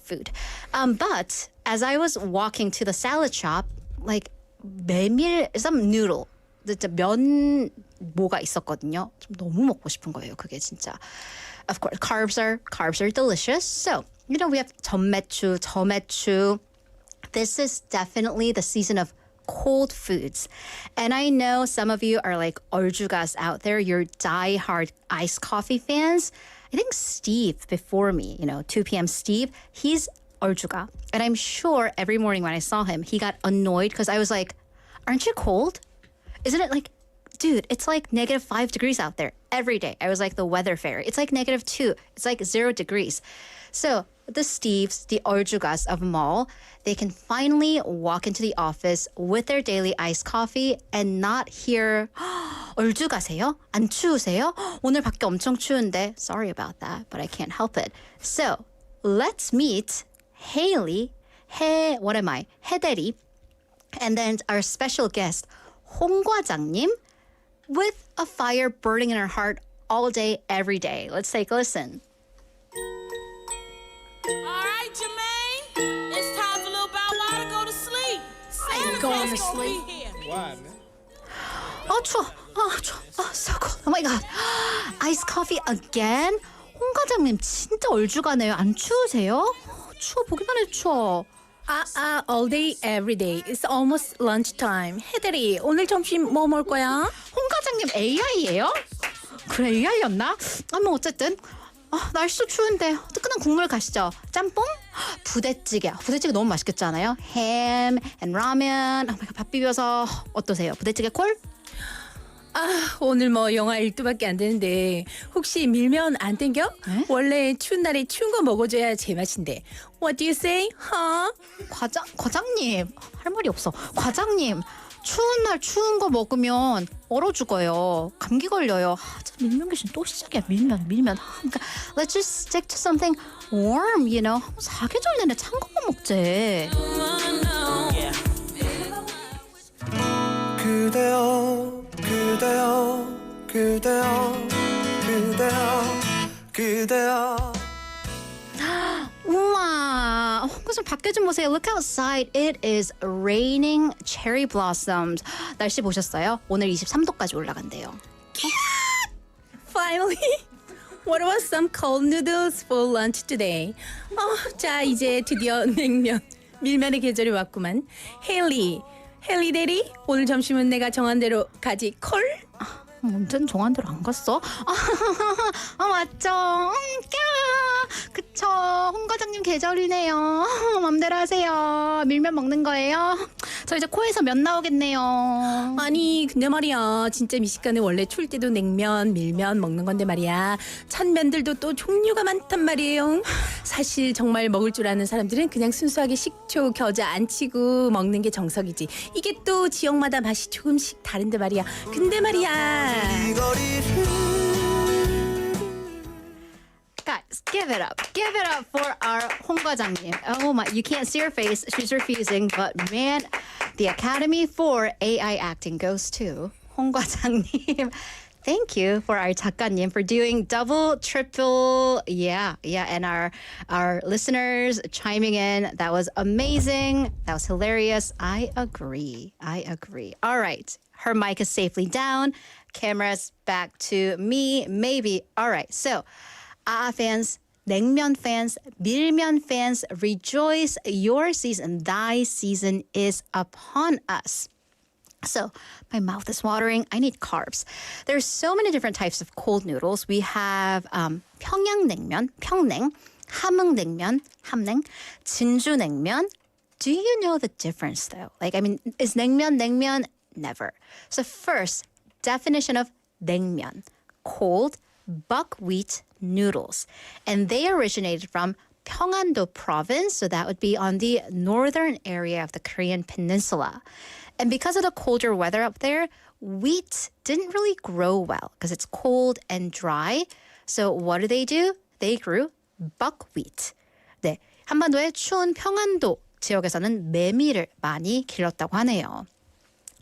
food. But as I was walking to the salad shop, like some noodle, 진짜 면 뭐가 있었거든요. 좀 너무 먹고 싶은 거예요. 그게 진짜. Of course, carbs are delicious. So You know, we have 전매추, 저매추. This is definitely the season of cold foods. And I know some of you are like 얼주가s out there. You're diehard iced coffee fans. I think Steve before me, 2 p.m. Steve, he's 얼주가. And I'm sure every morning when I saw him, he got annoyed because I was like, aren't you cold? Isn't it like, dude, it's like -5 degrees out there every day. I was like the weather fairy. It's like -2. It's like 0 degrees. So the Steves, the 얼주가s of mall, they can finally walk into the office with their daily iced coffee and not hear 얼주가세요? 안 추우세요? 오늘 밖에 엄청 추운데. Sorry about that, but I can't help it. So let's meet Haley, 해대리, and then our special guest, 홍 과장님, with a fire burning in her heart all day, every day. Let's take a listen.
All right, Jermaine. It's time for little Bow Wow to go to sleep.
I'm going to sleep.
Why, man?
추워. 추워. So cold. Oh my God. Iced coffee again? 홍 과장님 진짜 얼주가네요. 안 추우세요? 추워. 보기만 해도 추워.
all day, every day. It's almost lunchtime. 해대리, 오늘 점심 뭐 먹을 거야?
홍 과장님 AI예요? 그래, AI였나? 뭐 어쨌든 날씨도 추운데 뜨끈한 국물 가시죠. 짬뽕? 부대찌개. 부대찌개 너무 맛있겠잖아요. 햄, and 라면. 밥 비벼서 어떠세요? 부대찌개 콜?
오늘 뭐 영하 1도밖에 안 되는데 혹시 밀면 안 땡겨? 원래 추운 날에 추운 거 먹어줘야 제맛인데. What do you say?
과장님 할 말이 없어. 과장님 추운 날 추운 거 먹으면 얼어 죽어요. 감기 걸려요. 밀면 귀신 또 시작이야. 밀면. 그러니까 let's just stick to something warm, 사계절 내내 찬 거만 먹지.
그대여
우와, 홍구선 밖에 좀 보세요. Look outside. It is raining cherry blossoms. 날씨 보셨어요? 오늘 23도까지 올라간대요.
Finally. What about some cold noodles for lunch today? 자, 이제 드디어 냉면, 밀면의 계절이 왔구만. 헨리 대리, 오늘 점심은 내가 정한 대로 가지 콜?
완전 정한 대로 안 갔어? 맞죠. 그쵸. 홍 과장님 계절이네요. 맘대로 하세요. 밀면 먹는 거예요? 저 이제 코에서 면 나오겠네요.
아니 근데 말이야, 진짜 미식가는 원래 추울 때도 냉면, 밀면 먹는 건데 말이야. 찬 면들도 또 종류가 많단 말이에요. 사실 정말 먹을 줄 아는 사람들은 그냥 순수하게 식초, 겨자 안 치고 먹는 게 정석이지. 이게 또 지역마다 맛이 조금씩 다른데 말이야. 근데 말이야,
Guys, give it up for our 홍 과장님. Oh my, you can't see her face. She's refusing, but man, the Academy for AI acting goes to 홍 과장님. Thank you for our 작가님 for doing double, triple, yeah, and our listeners chiming in. That was amazing. That was hilarious. I agree. All right, her mic is safely down. Camera's back to me, maybe. All right, so fans, 냉면 fans, 밀면 fans, rejoice. Your season, thy season is upon us. So my mouth is watering. I need carbs. There's so many different types of cold noodles. We have 평양냉면, 평냉, 함흥냉면, 함냉, 진주냉면. Do you know the difference though? Is 냉면? Never. So first, definition of 냉면, cold buckwheat noodles. And they originated from Pyeongangdo province, so that would be on the northern area of the Korean peninsula. And because of the colder weather up there, wheat didn't really grow well because it's cold and dry. So what do? They grew buckwheat. 네, 한반도의 추운 평안도 지역에서는 메밀을 많이 길렀다고 하네요.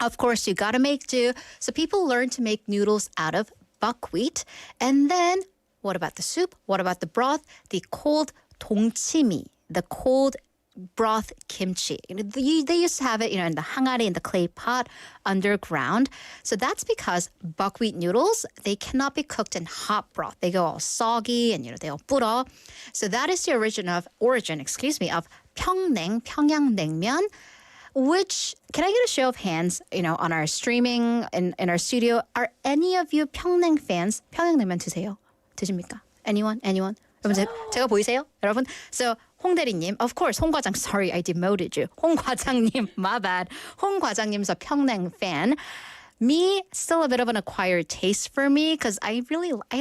Of course, you gotta make do. So people learned to make noodles out of buckwheat. And then, what about the soup? What about the broth? The cold 동치미, the cold broth kimchi. They used to have it, in the hangare, in the clay pot underground. So that's because buckwheat noodles, they cannot be cooked in hot broth. They go all soggy and they all 불어. So that is the origin of 평냉, 평양냉면, which, can I get a show of hands, on our streaming in our studio? Are any of you 평냉 fans? 평양냉면 드십니까? Anyone? 여러분 제가 보이세요? 여러분? So 홍대리님, of course, 홍 과장, sorry, I demoted you. 홍 과장님, my bad. 홍 과장님's a 평냉 fan. Me, still a bit of an acquired taste for me because I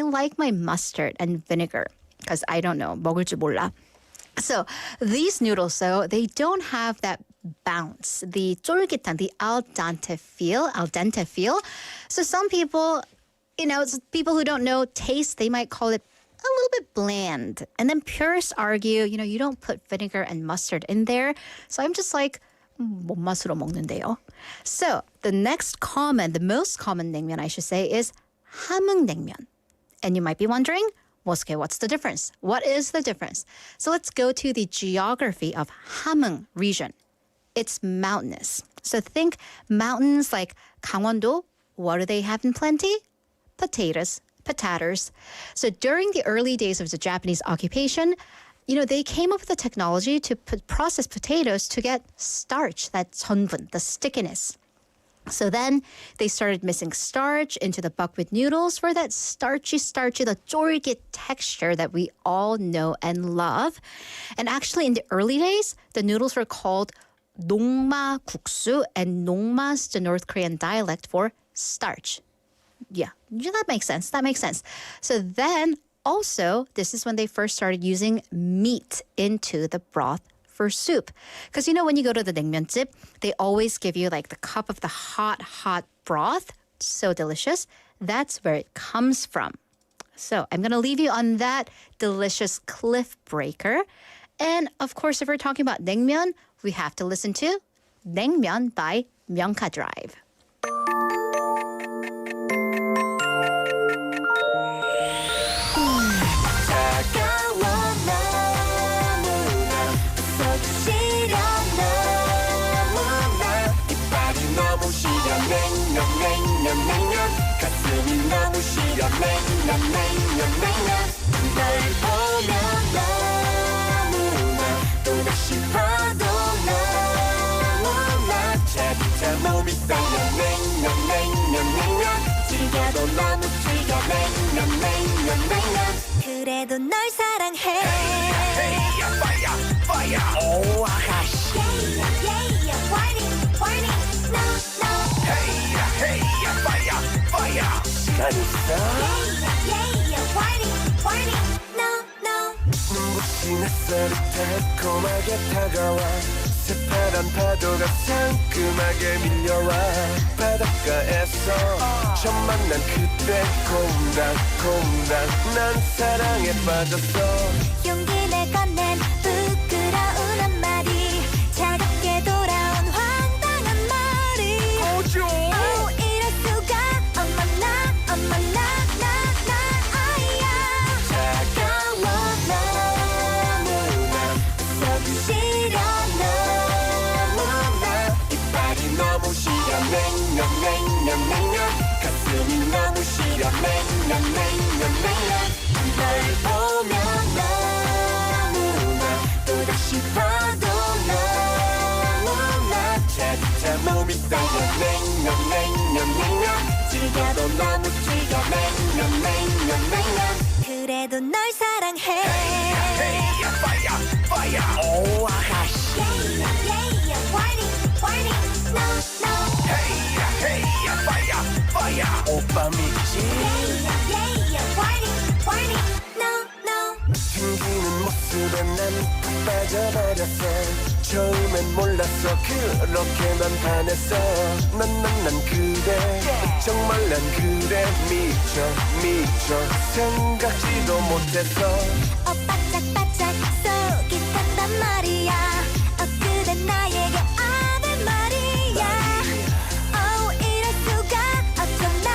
like my mustard and vinegar because I don't know, 먹을 줄 몰라. So these noodles, though, they don't have that bounce, the 쫄깃한, the al dente feel. So some people, people who don't know taste, they might call it a little bit bland. And then purists argue, you don't put vinegar and mustard in there. So I'm just like, 뭔 맛으로 먹는데요? So the most common 냉면, I should say, is 함흥냉면. And you might be wondering, okay, what's the difference? What is the difference? So let's go to the geography of Hamhung region. It's mountainous. So think mountains like 강원도. What do they have in plenty? Potatoes. So during the early days of the Japanese occupation, they came up with the technology to process potatoes to get starch, that 전분, the stickiness. So then they started mixing starch into the buckwheat noodles for that starchy, the 쫄깃 texture that we all know and love. And actually in the early days, the noodles were called 농마 국수, and 농마 is the North Korean dialect for starch. Yeah, that makes sense. So then also, this is when they first started using meat into the broth for soup. Because when you go to the 냉면집, they always give you like the cup of the hot broth. So delicious. That's where it comes from. So I'm going to leave you on that delicious cliff breaker. And of course, if we're talking about 냉면, we have to listen to 냉면 by 명카 Drive.
가슴이 너무 시려 냉면 널 보면 너무나 또다시 봐도 너무나 차차 몸이 떨려 냉면 즐겨도 너무 즐겨 냉면 그래도 널 사랑해 fire oh 아가씨 yeah warning no hey fire 시간 있어 warning no 눈부신 햇살이 달콤하게 다가와 새파란 파도가 상큼하게 밀려와 바닷가에서 처음 만난 그때 콩닥 난 사랑에 빠졌어 용기 내 건넨 부끄러운 한마디 차갑게 돌아온 황당한 말이 Oh 이럴 수가 어머 나 아이야 차가워 너무나 서두시려 너무나 이빨이 너무 시려 냉면 가슴이 너무 시려 냉면 널 보면 너무나 또다시 봐도 너무나 차차 몸이 떨려 냉면 즐겨도 너무 즐겨 냉면 그래도 널 사랑해 fire oh 아가씨 warning no hey fire 오빠 믿지 warning no 생기는 모습에 난 푹 빠져버렸어 처음엔 몰랐어 그렇게 난 반했어 난 그래 정말 난 그래 미쳐 생각지도 못했어 바짝바짝 속이 탄단 말이야 그대 나에게 아는 말이야 이럴 수가 어쩌나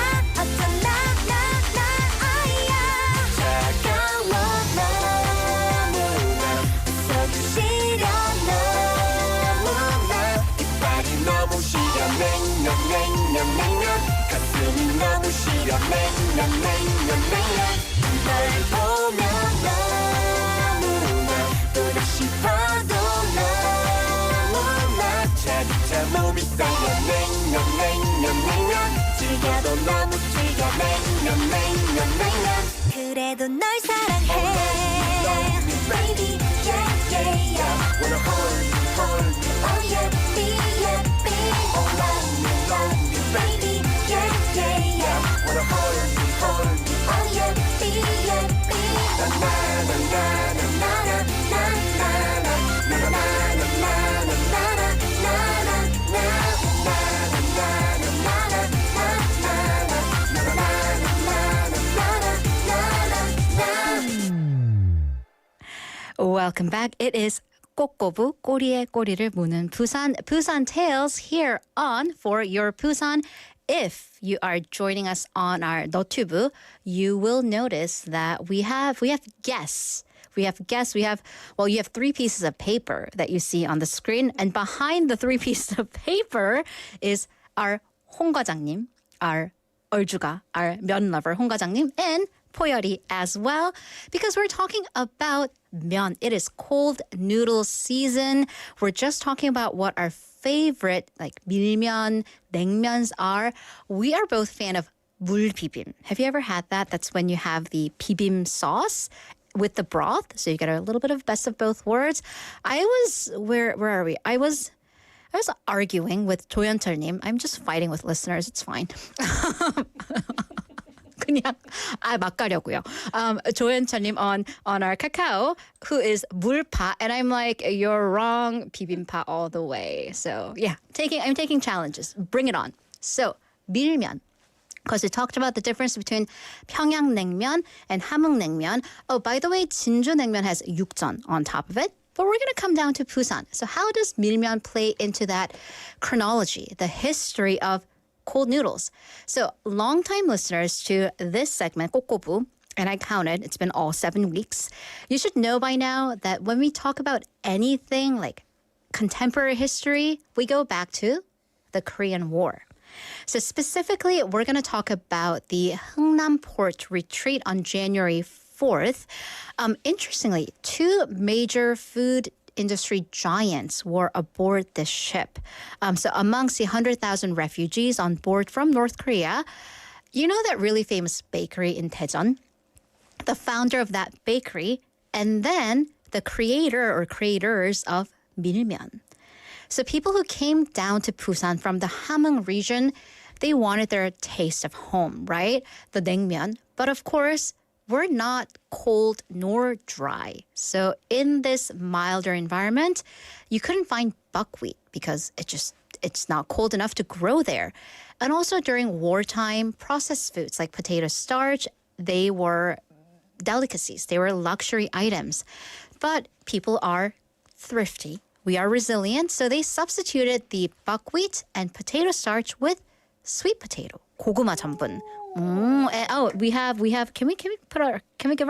아이야 차가워 너무나 서두시려
널 보면 너무나 또다시 봐도 너무나 차디차 몸이 쌓여 냉면 즐겨도 너무 즐겨 냉면 그래도 널 사랑해 Baby yeah yeah yeah Wanna hold me oh yeah be oh love me Baby yeah yeah yeah Wanna hold me oh yeah be na na na na na na na na na
Welcome back. It is 꼬.꼬.부 꼬리에 꼬리를 무는 Busan Tales here on For Your Busan. If you are joining us on our 너튜브, you will notice that we have guests. You have 3 pieces of paper that you see on the screen, and behind the 3 pieces of paper is our 홍 과장님, our 얼주가, our 면 lover 홍 과장님, and 포열이 as well, because we're talking about 면. It is cold noodle season. We're just talking about what our favorite like 밀면, 냉면s are. We are both fan of 물비빔. Have you ever had that? That's when you have the 비빔 sauce with the broth, so you get a little bit of best of both worlds. Where are we? I was arguing with 조연철님. I'm just fighting with listeners. It's fine. 그냥 막 가려고요. 조연철님 on our Kakao, who is 물파, and I'm like, you're wrong, 비빔파 all the way. So yeah, I'm taking challenges. Bring it on. So 밀면, because we talked about the difference between 평양냉면 and 함흥냉면. Oh, by the way, 진주냉면 has 육전 on top of it. But we're going to come down to Busan. So how does 밀면 play into that chronology, the history of cold noodles? So longtime listeners to this segment, 꼬.꼬.부, and I counted, it's been all 7 weeks. You should know by now that when we talk about anything like contemporary history, we go back to the Korean War. So specifically, we're going to talk about the Hungnam Port retreat on January 4th. Interestingly, 2 major food industry giants were aboard this ship. So amongst the 100,000 refugees on board from North Korea, you know that really famous bakery in Tegan? The founder of that bakery, and then the creator or creators of 밀면. So people who came down to Busan from the Hamhung region, they wanted their taste of home, right? The 냉면. But of course, we're not cold nor dry. So in this milder environment, you couldn't find buckwheat because it's not cold enough to grow there. And also during wartime, processed foods like potato starch, they were delicacies. They were luxury items. But people are thrifty. We are resilient. So they substituted the buckwheat and potato starch with sweet potato, 고구마 전분. We have. Can we give her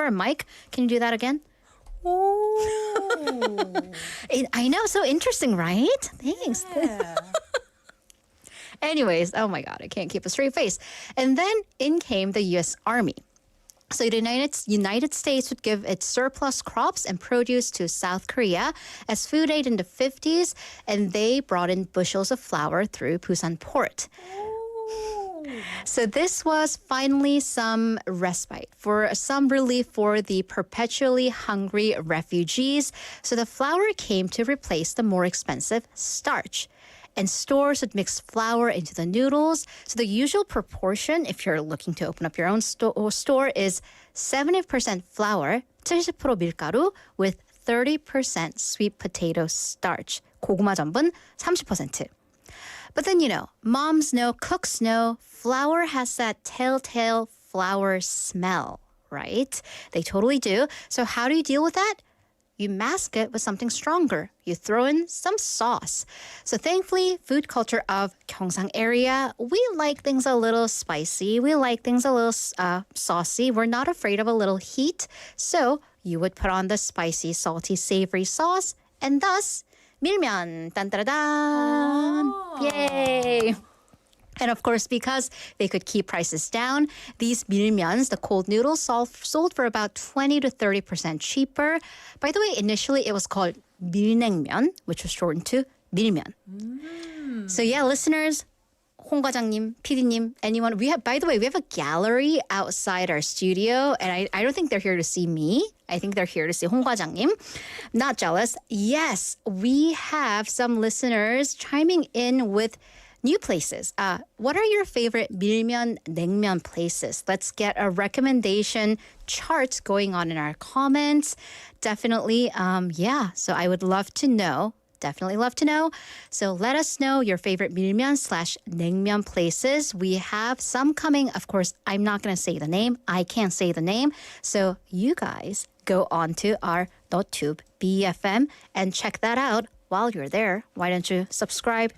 a mic? Can you do that again? I know, so interesting, right? Thanks. Yeah. Anyways, oh my God, I can't keep a straight face. And then in came the U.S. Army. So the United States would give its surplus crops and produce to South Korea as food aid in the 50s, and they brought in bushels of flour through Busan port. So this was finally some respite, for some relief for the perpetually hungry refugees. So the flour came to replace the more expensive starch. And stores would mix flour into the noodles. So the usual proportion, if you're looking to open up your own store, is 70% flour, 70% 밀가루, with 30% sweet potato starch. 고구마 전분 30%. But then, moms know, cooks know, flour has that telltale flour smell, right? They totally do. So how do you deal with that? You mask it with something stronger. You throw in some sauce. So thankfully, food culture of Gyeongsang area, we like things a little spicy. We like things a little saucy. We're not afraid of a little heat. So you would put on the spicy, salty, savory sauce, and thus 밀면. Dun, dun, dun, dun. Yay! And of course, because they could keep prices down, these 밀면s, the cold noodles, sold for about 20 to 30% cheaper. By the way, initially it was called 밀냉면, which was shortened to 밀면. So yeah, listeners, 홍 과장님, PD님, anyone, by the way, we have a gallery outside our studio, and I don't think they're here to see me. I think they're here to see 홍 과장님. Not jealous. Yes, we have some listeners chiming in with new places. What are your favorite 밀면, 냉면 places? Let's get a recommendation chart going on in our comments. Definitely, so I would love to know. Definitely love to know. So let us know your favorite 밀면/냉면 places. We have some coming. Of course, I'm not going to say the name. I can't say the name. So you guys go on to our NoTube BFM and check that out while you're there. Why don't you subscribe,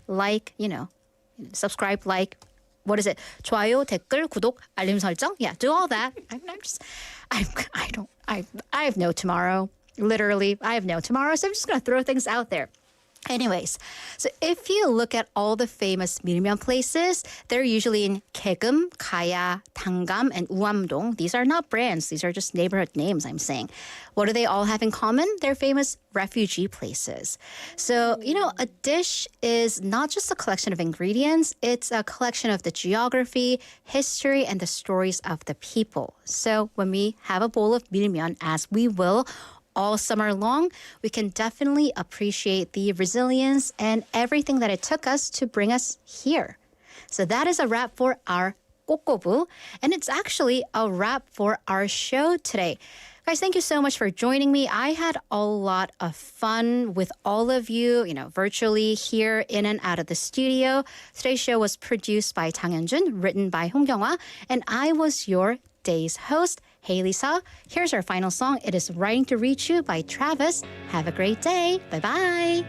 subscribe, like, what is it? 좋아요, 댓글, 구독, 알림 설정. Yeah, do all that. I have no tomorrow. Literally, I have no tomorrow. So I'm just going to throw things out there. Anyways, so if you look at all the famous 밀면 places, they're usually in 개금, 가야, 당감, and 우암동. These are not brands. These are just neighborhood names, I'm saying. What do they all have in common? They're famous refugee places. So, a dish is not just a collection of ingredients. It's a collection of the geography, history, and the stories of the people. So when we have a bowl of 밀면, as we will, all summer long, we can definitely appreciate the resilience and everything that it took us to bring us here. So that is a wrap for our 꼬.꼬.부, and it's actually a wrap for our show today. Guys, thank you so much for joining me. I had a lot of fun with all of you, virtually here in and out of the studio. Today's show was produced by 장현준, written by 홍경화, and I was your day's host, Haley Sa. Here's our final song. It is Writing to Reach You by Travis. Have a great day. Bye-bye.